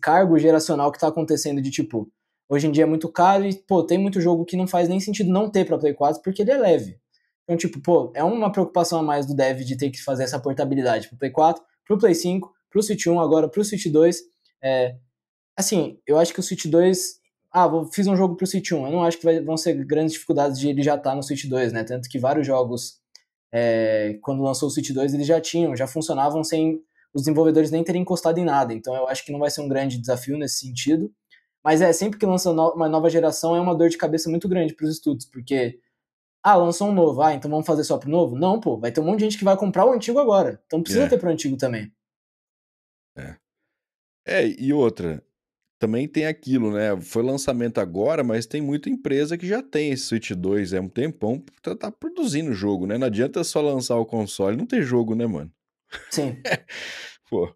cargo geracional que tá acontecendo de, tipo, hoje em dia é muito caro e, pô, tem muito jogo que não faz nem sentido não ter pra Play 4 porque ele é leve. Então, tipo, pô, é uma preocupação a mais do dev de ter que fazer essa portabilidade pro Play 4, pro Play 5, pro Switch 1, agora pro Switch 2. Assim, eu acho que o Switch 2... fiz um jogo pro Switch 1. Eu não acho que vão ser grandes dificuldades de ele já estar no Switch 2, né? Tanto que vários jogos, quando lançou o Switch 2, eles já funcionavam sem os desenvolvedores nem terem encostado em nada. Então eu acho que não vai ser um grande desafio nesse sentido. Mas sempre que lança uma nova geração é uma dor de cabeça muito grande pros estúdios, porque lançou um novo, então vamos fazer só pro novo? Não, pô, vai ter um monte de gente que vai comprar o antigo agora. Então precisa ter pro antigo também. E outra, também tem aquilo, né? Foi lançamento agora, mas tem muita empresa que já tem esse Switch 2 há um tempão pra tá produzindo jogo, né? Não adianta só lançar o console e não ter jogo, né, mano? Sim. Pô,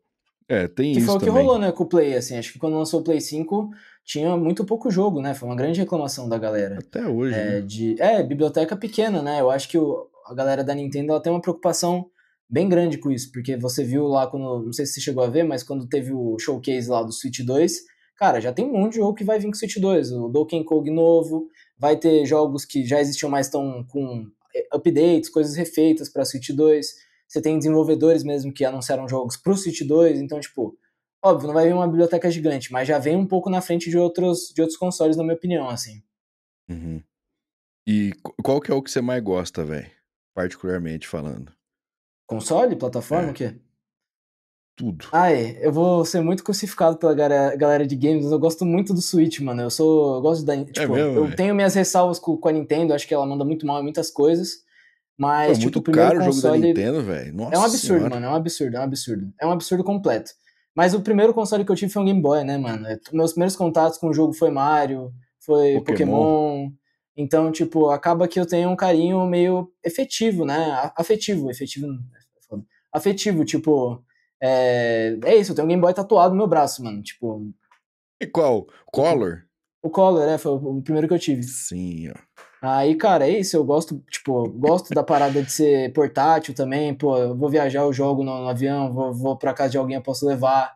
tem Que foi isso o que também. rolou, né, com o Play, assim, acho que quando lançou o Play 5 tinha muito pouco jogo, né, foi uma grande reclamação da galera. Até hoje, né? Biblioteca pequena, né, eu acho que a galera da Nintendo, ela tem uma preocupação bem grande com isso, porque você viu lá quando, não sei se você chegou a ver, mas quando teve o showcase lá do Switch 2, cara, já tem um monte de jogo que vai vir com o Switch 2, o Donkey Kong novo, vai ter jogos que já existiam, mas estão com updates, coisas refeitas para Switch 2, você tem desenvolvedores mesmo que anunciaram jogos pro Switch 2, então, tipo, óbvio, não vai vir uma biblioteca gigante, mas já vem um pouco na frente de outros consoles, na minha opinião, assim. Uhum. E qual que é o que você mais gosta, velho? Particularmente falando. Console? Plataforma? O É, quê? tudo. Eu vou ser muito crucificado pela galera de games, mas eu gosto muito do Switch, mano. Eu gosto da. É Tipo, mesmo, eu velho? tenho minhas ressalvas com a Nintendo, acho que ela manda muito mal em muitas coisas, Pô, é mas, tipo, muito o primeiro caro o jogo da console Nintendo, velho. é um Nossa absurdo, senhora. mano. É um absurdo, é um absurdo. É um absurdo completo. Mas o primeiro console que eu tive foi um Game Boy, né, mano? Meus primeiros contatos com o jogo foi Mario, foi Pokémon. Pokémon. Então, tipo, acaba que eu tenho um carinho meio efetivo, né? Efetivo, é foda. Afetivo, tipo, é isso, eu tenho um Game Boy tatuado no meu braço, mano. Tipo, E qual? Color? o Color, foi o primeiro que eu tive. Sim, ó. Aí, cara, é isso, eu gosto, tipo, gosto da parada de ser portátil também, pô, eu vou viajar, eu jogo no avião, vou pra casa de alguém, eu posso levar.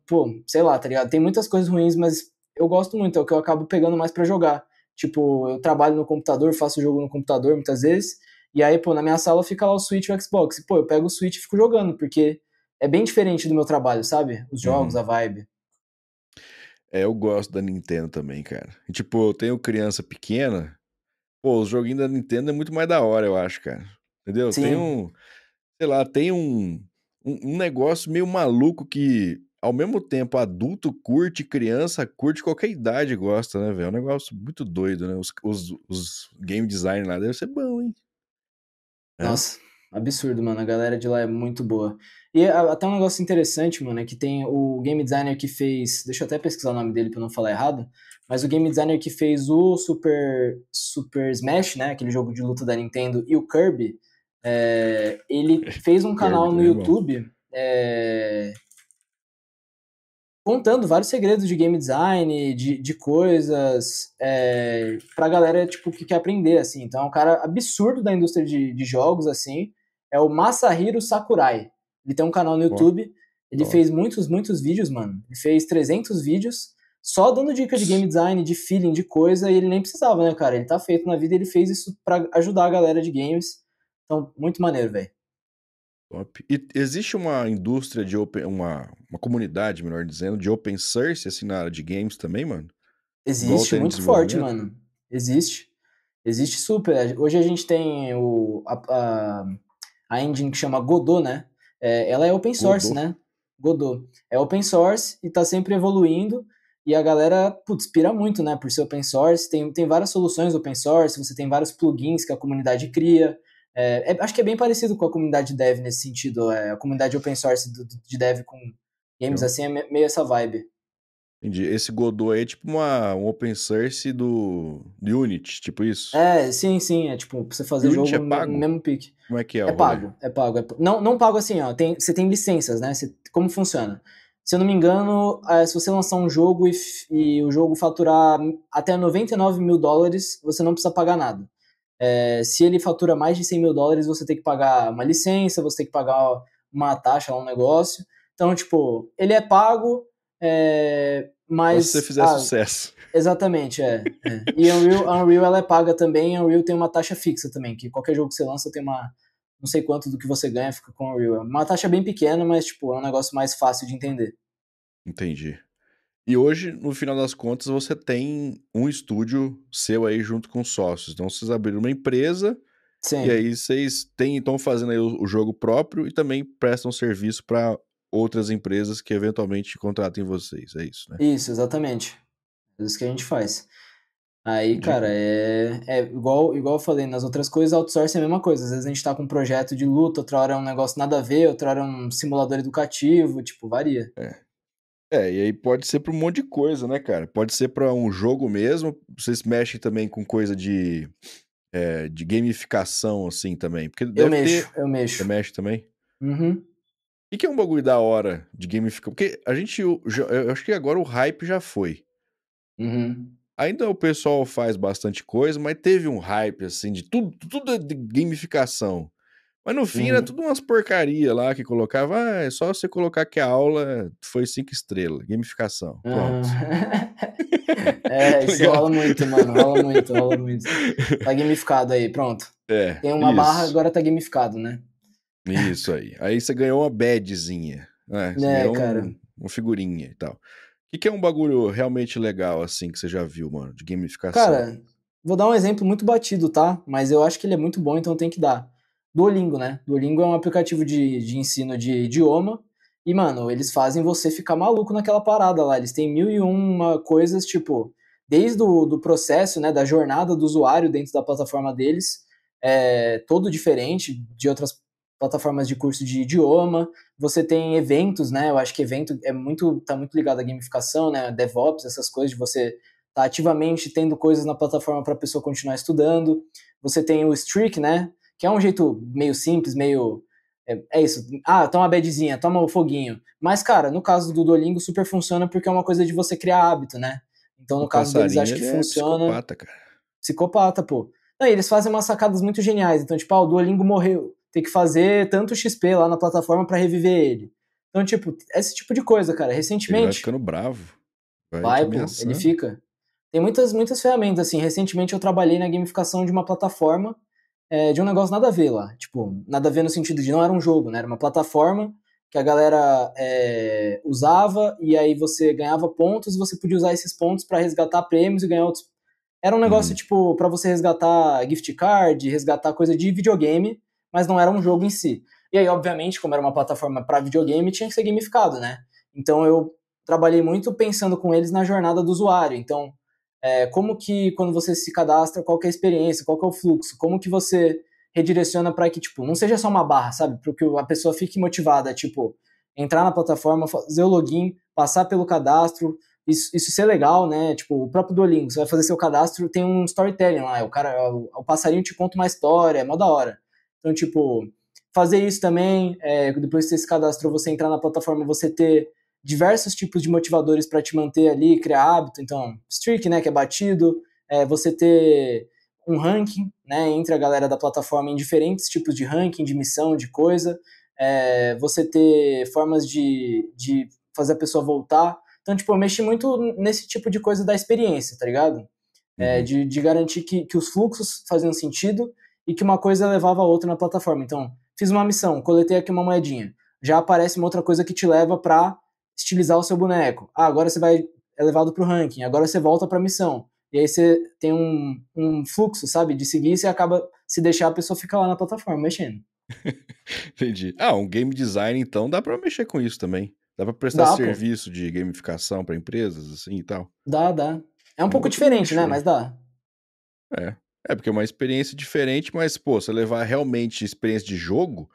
Pô, sei lá, tá ligado? Tem muitas coisas ruins, mas eu gosto muito, é o que eu acabo pegando mais pra jogar. Tipo, eu trabalho no computador, faço jogo no computador muitas vezes, e aí, pô, na minha sala fica lá o Switch e o Xbox. E, pô, eu pego o Switch e fico jogando, porque é bem diferente do meu trabalho, sabe? Os jogos, Uhum. a vibe. Eu gosto da Nintendo também, cara. E, tipo, eu tenho criança pequena. Pô, os joguinhos da Nintendo é muito mais da hora, eu acho, cara. Entendeu? Tem Sim. um, sei lá, tem um negócio meio maluco que, ao mesmo tempo, adulto curte, criança curte, qualquer idade gosta, né, velho? É um negócio muito doido, né? Os game design lá deve ser bom, hein? É? Nossa, absurdo, mano. A galera de lá é muito boa. E até um negócio interessante, mano, é que tem o game designer que fez. Deixa eu até pesquisar o nome dele pra não falar errado. Mas o game designer que fez o Super Smash, né? Aquele jogo de luta da Nintendo, e o Kirby, ele fez um Kirby canal no também é bom. YouTube. Contando vários segredos de game design, de coisas, pra galera, tipo, que quer aprender, assim. Então, é um cara absurdo da indústria de jogos, assim. É o Masahiro Sakurai. Ele tem um canal no Ó, YouTube. Ele ó. fez muitos, muitos vídeos, mano. Ele fez 300 vídeos só dando dica de game design, de feeling, de coisa. E ele nem precisava, né, cara? Ele tá feito na vida, ele fez isso pra ajudar a galera de games. Então, muito maneiro, velho. Top. E existe uma indústria de uma comunidade, melhor dizendo, de open source, assim, na área de games também, mano? Igual Existe tem em muito forte, desenvolvimento? mano. Existe. Existe super. Hoje a gente tem a engine que chama Godot, né? Ela é open source, Godot. né? Godot. É open source e tá sempre evoluindo. E a galera, putz, pira muito, né? Por ser open source. Tem várias soluções open source, você tem vários plugins que a comunidade cria. Acho que é bem parecido com a comunidade dev nesse sentido. A comunidade open source de dev com games Ó, assim é meio essa vibe. entendi. Esse Godot aí é tipo um open source do Unity, tipo isso. Sim, sim, é tipo, pra você E fazer o Unity é jogo no pago? mesmo pique. Como é que é É o rolê? pago, é pago. Não, não pago assim, ó. Você tem licenças, né? Como funciona? Se eu não me engano, se você lançar um jogo e o jogo faturar até US$ 99.000, você não precisa pagar nada. Se ele fatura mais de US$ 100.000, você tem que pagar uma licença, você tem que pagar uma taxa lá, um negócio. Então, tipo, ele é pago, Só se você Mas, fizer sucesso. exatamente, E a Unreal ela é paga também, a Unreal tem uma taxa fixa também, que qualquer jogo que você lança tem uma, não sei quanto do que você ganha fica com a Unreal. É uma taxa bem pequena, mas, tipo, é um negócio mais fácil de entender. Entendi. E hoje, no final das contas, você tem um estúdio seu aí junto com sócios. Então, vocês abriram uma empresa e Sim, aí vocês estão fazendo aí o jogo próprio e também prestam serviço para outras empresas que eventualmente contratem vocês. É isso, né? isso, exatamente. É isso que a gente faz. Aí, Entendi. cara, é igual eu falei, nas outras coisas, outsourcing é a mesma coisa. Às vezes a gente tá com um projeto de luta, outra hora é um negócio nada a ver, outra hora é um simulador educativo, tipo, varia. E aí pode ser para um monte de coisa, né, cara? Pode ser para um jogo mesmo. Vocês mexem também com coisa de gamificação, assim, também. Porque Eu deve mexo, ter. eu Você mexo. mexe também? Uhum, O que é um bagulho da hora de gamificar? Porque a gente. Eu acho que agora o hype já foi. uhum. Ainda o pessoal faz bastante coisa, mas teve um hype, assim, de tudo é de gamificação. Mas no fim era Uhum. tudo umas porcaria lá que colocava. Ah, é só você colocar que a aula foi 5 estrelas. Gamificação. Aham. Pronto. É, Tá isso ligado? rola muito, mano. Rola muito, rola muito. Tá gamificado aí, pronto. É, Tem uma barra, isso. agora tá gamificado, né? Isso aí. Aí você ganhou uma badzinha, né? Você É, ganhou cara. uma figurinha e tal. O que é um bagulho realmente legal, assim, que você já viu, mano, de gamificação? Cara, vou dar um exemplo muito batido, tá? Mas eu acho que ele é muito bom, então tem que dar. Duolingo, né? Duolingo é um aplicativo de ensino de idioma. E, mano, eles fazem você ficar maluco naquela parada lá. Eles têm mil e uma coisas, tipo, desde o do processo, né? Da jornada do usuário dentro da plataforma deles, todo diferente de outras plataformas de curso de idioma. Você tem eventos, né? Eu acho que evento tá muito ligado à gamificação, né? DevOps, essas coisas de você tá ativamente tendo coisas na plataforma para a pessoa continuar estudando. Você tem o Streak, né? Que é um jeito meio simples, meio. É isso. Ah, toma a badzinha, toma o foguinho. Mas, cara, no caso do Duolingo, super funciona porque é uma coisa de você criar hábito, né? Então, O no caso deles, passarinho, acho que ele é funciona. psicopata, cara. Psicopata, pô. Não, e eles fazem umas sacadas muito geniais. Então, tipo, o Duolingo morreu. Tem que fazer tanto XP lá na plataforma para reviver ele. Então, tipo, esse tipo de coisa, cara. Ele vai Recentemente, ficando bravo, vai te vai, pô, ele ameaçando. fica. Tem muitas ferramentas, assim. Recentemente eu trabalhei na gamificação de uma plataforma, de um negócio nada a ver lá. Tipo, nada a ver no sentido de não era um jogo, né? Era uma plataforma que a galera usava e aí você ganhava pontos e você podia usar esses pontos para resgatar prêmios e ganhar outros. Era um negócio, Uhum. tipo, para você resgatar gift card, resgatar coisa de videogame, mas não era um jogo em si. E aí, obviamente, como era uma plataforma para videogame, tinha que ser gamificado, né? Então eu trabalhei muito pensando com eles na jornada do usuário. Então, como que quando você se cadastra, qual que é a experiência, qual que é o fluxo, como que você redireciona para que, tipo, não seja só uma barra, sabe? Para que a pessoa fique motivada, tipo, entrar na plataforma, fazer o login, passar pelo cadastro, isso ser legal, né? Tipo, o próprio Duolingo, você vai fazer seu cadastro, tem um storytelling lá, o passarinho te conta uma história, é mó da hora. Então, tipo, fazer isso também, depois que você se cadastrou, você entrar na plataforma, você ter diversos tipos de motivadores para te manter ali, criar hábito. Então, streak, né, que é batido, você ter um ranking, né, entre a galera da plataforma em diferentes tipos de ranking, de missão, de coisa, você ter formas de fazer a pessoa voltar. Então, tipo, eu mexi muito nesse tipo de coisa da experiência, tá ligado? Uhum. De garantir que os fluxos faziam sentido e que uma coisa levava a outra na plataforma. Então, fiz uma missão, coletei aqui uma moedinha. Já aparece uma outra coisa que te leva para estilizar o seu boneco. Ah, agora você vai é levado para o ranking, agora você volta para a missão. E aí você tem um fluxo, sabe, de seguir e você acaba, se deixar, a pessoa fica lá na plataforma mexendo. Entendi. Ah, um game design, então, dá pra mexer com isso também. Dá pra prestar Dá, pô. serviço de gamificação pra empresas, assim, e tal. Dá. É um É um pouco outro diferente, nicho né? aí. Mas dá. É. É, porque é uma experiência diferente, mas, pô, você levar realmente experiência de jogo,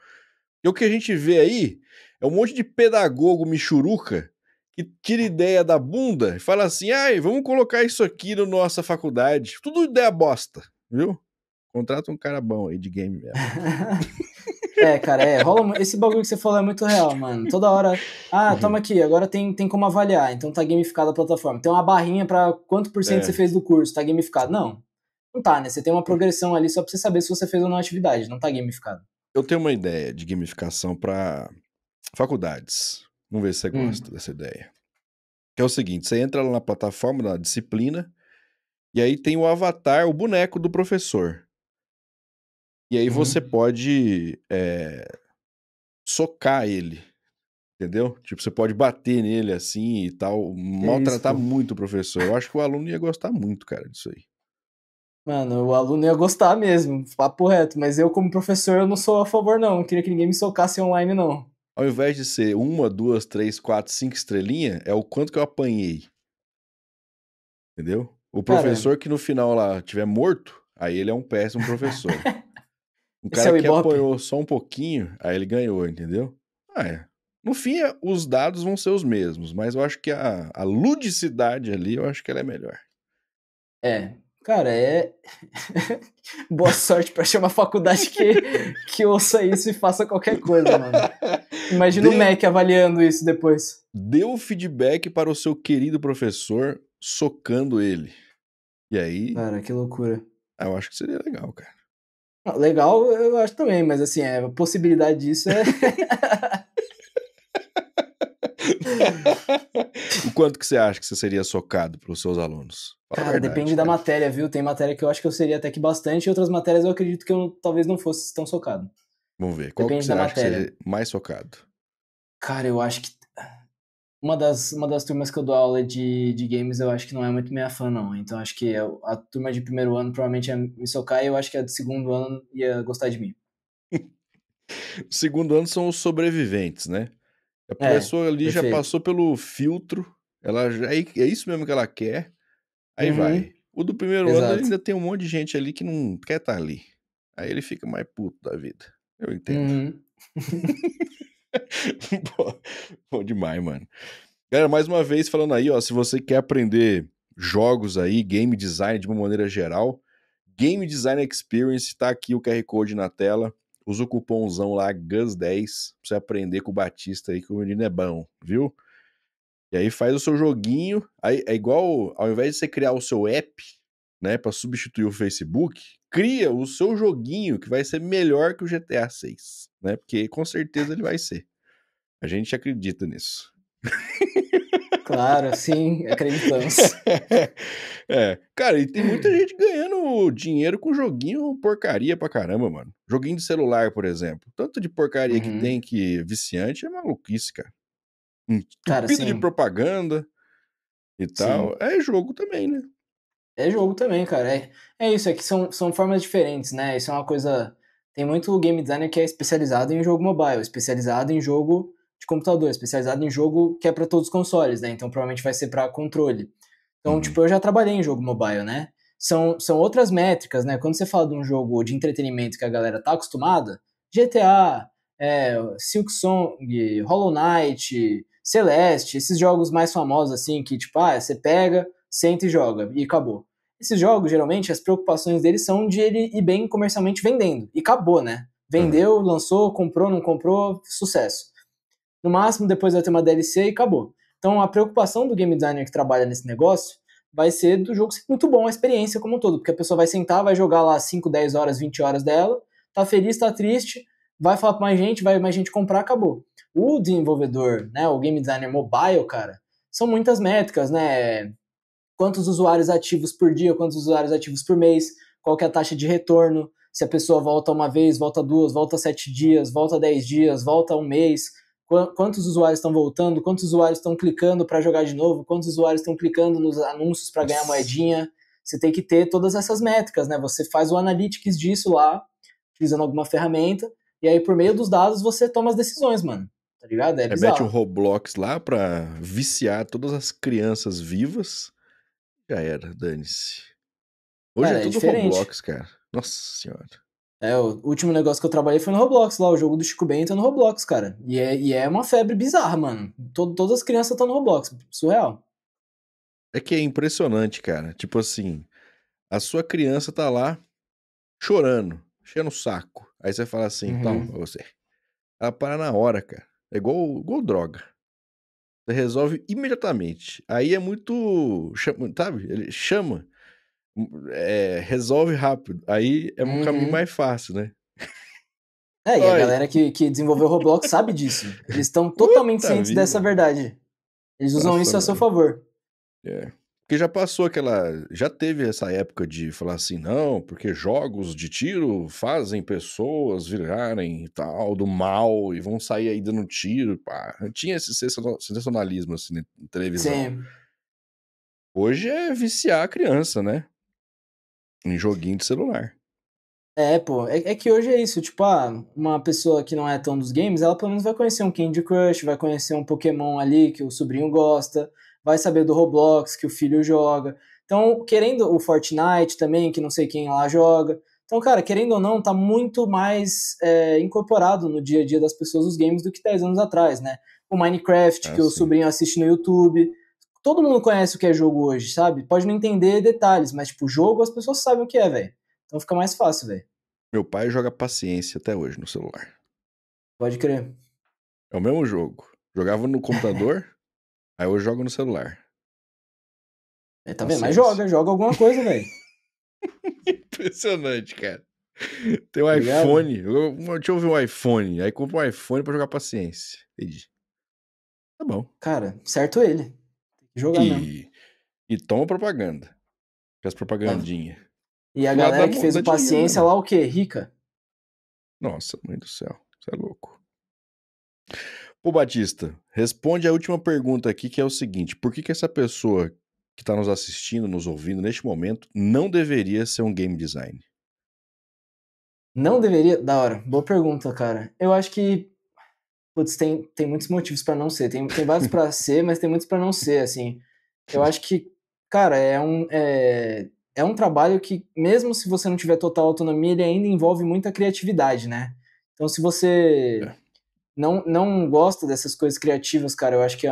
e o que a gente vê aí é um monte de pedagogo michuruca que tira ideia da bunda e fala assim, ai, vamos colocar isso aqui na nossa faculdade. Tudo ideia bosta, viu? Contrata um cara bom aí de game mesmo. Cara, esse bagulho que você falou é muito real, mano. Toda hora, toma Uhum. aqui, agora tem como avaliar, então tá gamificada a plataforma. Tem uma barrinha pra quanto por cento você É, fez do curso, tá gamificado. Não, não tá, né? Você tem uma progressão ali só pra você saber se você fez ou não a atividade, não tá gamificado. eu tenho uma ideia de gamificação para faculdades. Vamos ver se você gosta Hum, dessa ideia. Que é o seguinte, você entra lá na plataforma da disciplina, e aí tem o avatar, o boneco do professor. E aí você Uhum. pode socar ele, entendeu? Tipo, você pode bater nele assim e tal, Que isso, maltratar pô. muito o professor. Eu acho que o aluno ia gostar muito, cara, disso aí. Mano, o aluno ia gostar mesmo, papo reto, mas eu, como professor, eu não sou a favor, não. Não queria que ninguém me socasse online, não. Ao invés de ser uma, duas, três, quatro, cinco estrelinhas, é o quanto que eu apanhei, entendeu? O Cara, professor que no final lá tiver morto, aí ele é um péssimo professor. Um esse é cara o que Ibope? apanhou só um pouquinho, aí ele ganhou, entendeu? Ah, é. No fim, os dados vão ser os mesmos, mas eu acho que a ludicidade ali, eu acho que ela é melhor. É. Cara, é. Boa sorte pra achar uma faculdade que ouça isso e faça qualquer coisa, mano. Imagina o Dê, Mac avaliando isso depois. dê o feedback para o seu querido professor socando ele. E aí, Cara, que loucura. eu acho que seria legal, cara. Legal, eu acho também, mas assim, a possibilidade disso é. O quanto que você acha que você seria socado pelos seus alunos? Fala a Cara, depende verdade, da cara. matéria, viu? Tem matéria que eu acho que eu seria até que bastante, e outras matérias eu acredito que eu talvez não fosse tão socado. Vamos ver. Qual que Depende você da acha que matéria. seria mais socado? Cara, eu acho que uma das turmas que eu dou aula de games eu acho que não é muito minha fã, não. Então acho que a turma de primeiro ano provavelmente ia me socar e eu acho que a de segundo ano ia gostar de mim. O segundo ano são os sobreviventes, né? A É, pessoa ali já perfeito. passou pelo filtro, ela já é isso mesmo que ela quer, aí vai. Uhum, O do primeiro ano exato. ainda tem um monte de gente ali que não quer estar ali. Aí ele fica mais puto da vida. Eu entendo. Uhum. Pô, bom demais, mano. Galera, mais uma vez falando aí, ó, se você quer aprender jogos aí, game design de uma maneira geral, Game Design Experience, tá aqui o QR Code na tela. Usa o cupomzão lá, GUS10, pra você aprender com o Batista aí, que o menino é bom, viu? E aí faz o seu joguinho. Aí é igual, ao invés de você criar o seu app, né, pra substituir o Facebook, cria o seu joguinho que vai ser melhor que o GTA 6, né? Porque com certeza ele vai ser. A gente acredita nisso. Claro, sim, acreditamos. Cara, e tem muita gente ganhando dinheiro com joguinho porcaria pra caramba, mano. Joguinho de celular, por exemplo. Tanto de porcaria que Uhum. tem que viciante é maluquice, cara. Cara, Entupido de sim, propaganda e tal. sim. É jogo também, né? É jogo também, cara. É isso, é que são formas diferentes, né? Isso é uma coisa. Tem muito game designer que é especializado em jogo mobile, especializado em jogo de computador, especializado em jogo que é para todos os consoles, né? Então provavelmente vai ser para controle. Então, Uhum. tipo, eu já trabalhei em jogo mobile, né? São outras métricas, né? Quando você fala de um jogo de entretenimento que a galera tá acostumada, GTA, Silksong, Hollow Knight, Celeste, esses jogos mais famosos, assim, que, tipo, você pega, senta e joga, e acabou. Esses jogos, geralmente, as preocupações deles são de ele ir bem comercialmente vendendo. E acabou, né? Uhum. Vendeu, lançou, comprou, não comprou, sucesso. No máximo, depois vai ter uma DLC e acabou. Então, a preocupação do game designer que trabalha nesse negócio vai ser do jogo ser muito bom, a experiência como um todo, porque a pessoa vai sentar, vai jogar lá 5, 10 horas, 20 horas dela, tá feliz, tá triste, vai falar pra mais gente, vai mais gente comprar, acabou. O desenvolvedor, né, o game designer mobile, cara, são muitas métricas, né? Quantos usuários ativos por dia, quantos usuários ativos por mês, qual que é a taxa de retorno, se a pessoa volta uma vez, volta duas, volta 7 dias, volta 10 dias, volta um mês, quantos usuários estão voltando, quantos usuários estão clicando para jogar de novo, quantos usuários estão clicando nos anúncios para ganhar Nossa. moedinha. Você tem que ter todas essas métricas, né? Você faz o analytics disso lá, utilizando alguma ferramenta, e aí por meio dos dados você toma as decisões, mano. Tá ligado? É É, mete um bizarro. Roblox lá pra viciar todas as crianças vivas. Já era, dane-se. Hoje é Cara, é tudo diferente. Roblox, cara. Nossa senhora. O último negócio que eu trabalhei foi no Roblox lá, o jogo do Chico Bento é no Roblox, cara. E é uma febre bizarra, mano. Todas as crianças estão no Roblox, surreal. É que é impressionante, cara. Tipo assim, a sua criança tá lá chorando, enchendo o saco. Aí você fala assim, toma pra Uhum. você. Ela para na hora, cara. É igual droga. Você resolve imediatamente. Aí é muito. Sabe? Ele chama, resolve rápido. Aí é um caminho Uhum. mais fácil, né? E a Olha, galera que desenvolveu o Roblox sabe disso. Eles estão totalmente puta cientes dessa vida. verdade. Eles usam Nossa, isso a seu mano. favor. É. Porque já passou aquela. Já teve essa época de falar assim, não, porque jogos de tiro fazem pessoas virarem tal, do mal, e vão sair aí dando tiro. Pá. Tinha esse sensacionalismo assim na televisão. Sim. Hoje é viciar a criança, né? Em joguinho de celular. Pô, é que hoje é isso, tipo, uma pessoa que não é tão dos games, ela pelo menos vai conhecer um Candy Crush, vai conhecer um Pokémon ali que o sobrinho gosta, vai saber do Roblox que o filho joga. Então, querendo o Fortnite também, que não sei quem lá joga. Então, cara, querendo ou não, tá muito mais incorporado no dia a dia das pessoas os games do que 10 anos atrás, né? O Minecraft, Ah, que o sim. sobrinho assiste no YouTube. Todo mundo conhece o que é jogo hoje, sabe? Pode não entender detalhes, mas, tipo, jogo as pessoas sabem o que é, velho. Então fica mais fácil, velho. Meu pai joga paciência até hoje no celular. Pode crer. É o mesmo jogo. Jogava no computador, aí hoje joga no celular. Tá vendo? Mas Paciência. joga alguma coisa, velho. Impressionante, cara. Tem um Tá ligado? iPhone. Deixa eu ver um iPhone. Aí compra um iPhone pra jogar paciência. Entendi. Tá bom. Cara, certo ele. Tem que jogar mesmo. E, e toma propaganda. Com as Tá. propagandinhas. E a Lá galera que fez dá o dinheiro, né, Paciência mano? lá, o quê? Rica? Nossa, mãe do céu. Você é louco. Pô, Batista, responde a última pergunta aqui, que é o seguinte: por que que essa pessoa que tá nos assistindo, nos ouvindo neste momento, não deveria ser um game design? Não deveria. Da hora. Boa pergunta, cara. Eu acho que. Putz, tem muitos motivos pra não ser. Tem vários pra ser, mas tem muitos pra não ser, assim. Eu acho que, cara, é um trabalho que, mesmo se você não tiver total autonomia, ele ainda envolve muita criatividade, né? Então, se você É. não gosta dessas coisas criativas, cara, eu acho que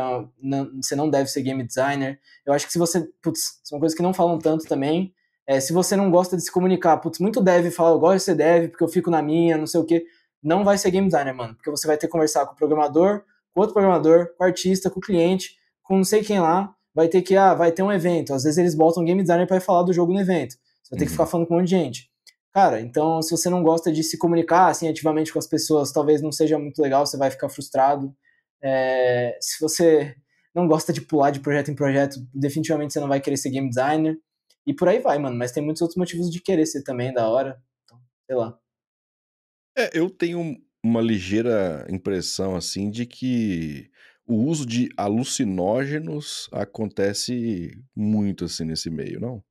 você não deve ser game designer. Eu acho que se você. Putz, são coisas que não falam tanto também. Se você não gosta de se comunicar, putz, muito dev fala, eu gosto de ser dev, porque eu fico na minha, não sei o quê. Não vai ser game designer, mano. Porque você vai ter que conversar com o programador, com outro programador, com o artista, com o cliente, com não sei quem lá. Vai ter que, vai ter um evento. Às vezes eles botam game designer para falar do jogo no evento. Você vai ter que ficar Uhum. falando com um monte de gente. Cara, então se você não gosta de se comunicar assim ativamente com as pessoas, talvez não seja muito legal, você vai ficar frustrado. Se você não gosta de pular de projeto em projeto, definitivamente você não vai querer ser game designer. E por aí vai, mano. Mas tem muitos outros motivos de querer ser também da hora. Então, sei lá. Eu tenho uma ligeira impressão, assim, de que o uso de alucinógenos acontece muito, assim, nesse meio, não?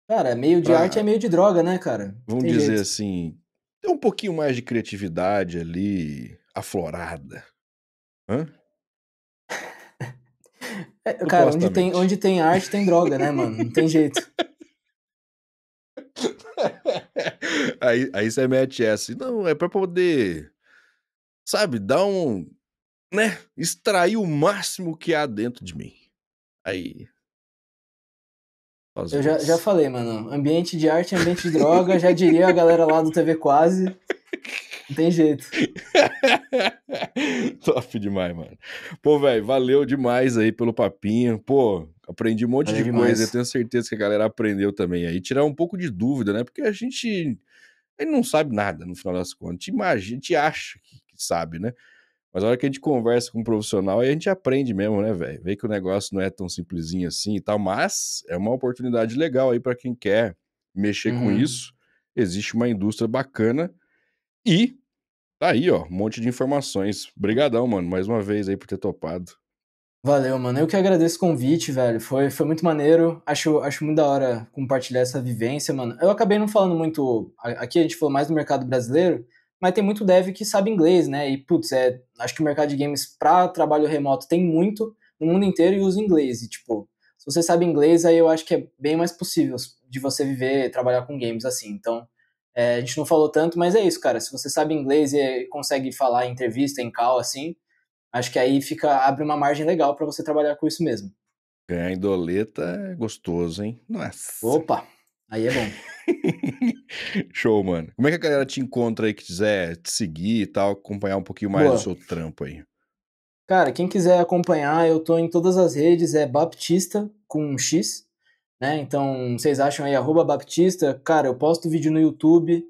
Cara, meio de arte é Pra, meio de droga, né, cara? vamos Tem dizer jeito. assim, ter um pouquinho mais de criatividade ali, aflorada. Hã? Cara, Supostamente. onde tem arte tem droga, né, mano? Não tem jeito. Aí você mete essa. Não, é pra poder, sabe, dar um, né, extrair o máximo que há dentro de mim. Aí, às Eu já vezes. falei, mano. Ambiente de arte é ambiente de droga. Já diria a galera lá do TV Quase. Não tem jeito. Top demais, mano. Pô, velho, valeu demais aí pelo papinho. Pô, aprendi um monte Valeu de coisa. Eu demais. tenho certeza que a galera aprendeu também aí. Tirar um pouco de dúvida, né? Porque ele não sabe nada no final das contas. A gente imagina, a gente acha que sabe, né? Mas a hora que a gente conversa com um profissional, aí a gente aprende mesmo, né, velho? Vê que o negócio não é tão simplesinho assim e tal, mas é uma oportunidade legal aí pra quem quer mexer com Uhum. isso. Existe uma indústria bacana e tá aí, ó, um monte de informações. Obrigadão, mano, mais uma vez aí por ter topado. Valeu, mano. Eu que agradeço o convite, velho. Foi muito maneiro. Acho muito da hora compartilhar essa vivência, mano. Eu acabei não falando muito. Aqui a gente falou mais do mercado brasileiro, mas tem muito dev que sabe inglês, né? E, putz, acho que o mercado de games pra trabalho remoto tem muito no mundo inteiro e usa inglês. E, tipo, se você sabe inglês, aí eu acho que é bem mais possível de você viver, trabalhar com games assim. Então, a gente não falou tanto, mas é isso, cara. Se você sabe inglês e consegue falar em entrevista, em call, assim. Acho que aí abre uma margem legal para você trabalhar com isso mesmo. Ganhar em doleta é gostoso, hein? Nossa. Opa, aí é bom. Show, mano. Como é que a galera te encontra aí que quiser te seguir e tal, acompanhar um pouquinho mais do Boa. seu trampo aí? Cara, quem quiser acompanhar, eu tô em todas as redes, é Baptista com um X, né? Então, vocês acham aí, @Baptista, cara, eu posto vídeo no YouTube,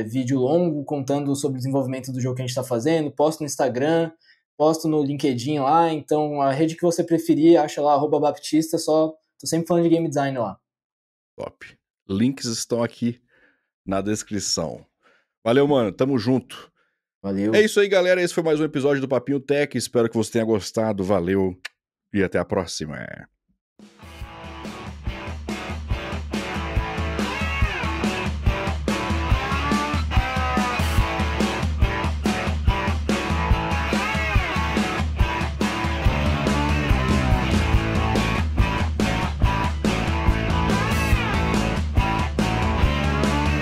vídeo longo contando sobre o desenvolvimento do jogo que a gente tá fazendo, posto no Instagram, posto no LinkedIn lá, então a rede que você preferir, acha lá, @baptista, só tô sempre falando de game design lá. Top. Links estão aqui na descrição. Valeu, mano. Tamo junto. Valeu. É isso aí, galera. Esse foi mais um episódio do Papinho Tech. Espero que você tenha gostado. Valeu e até a próxima.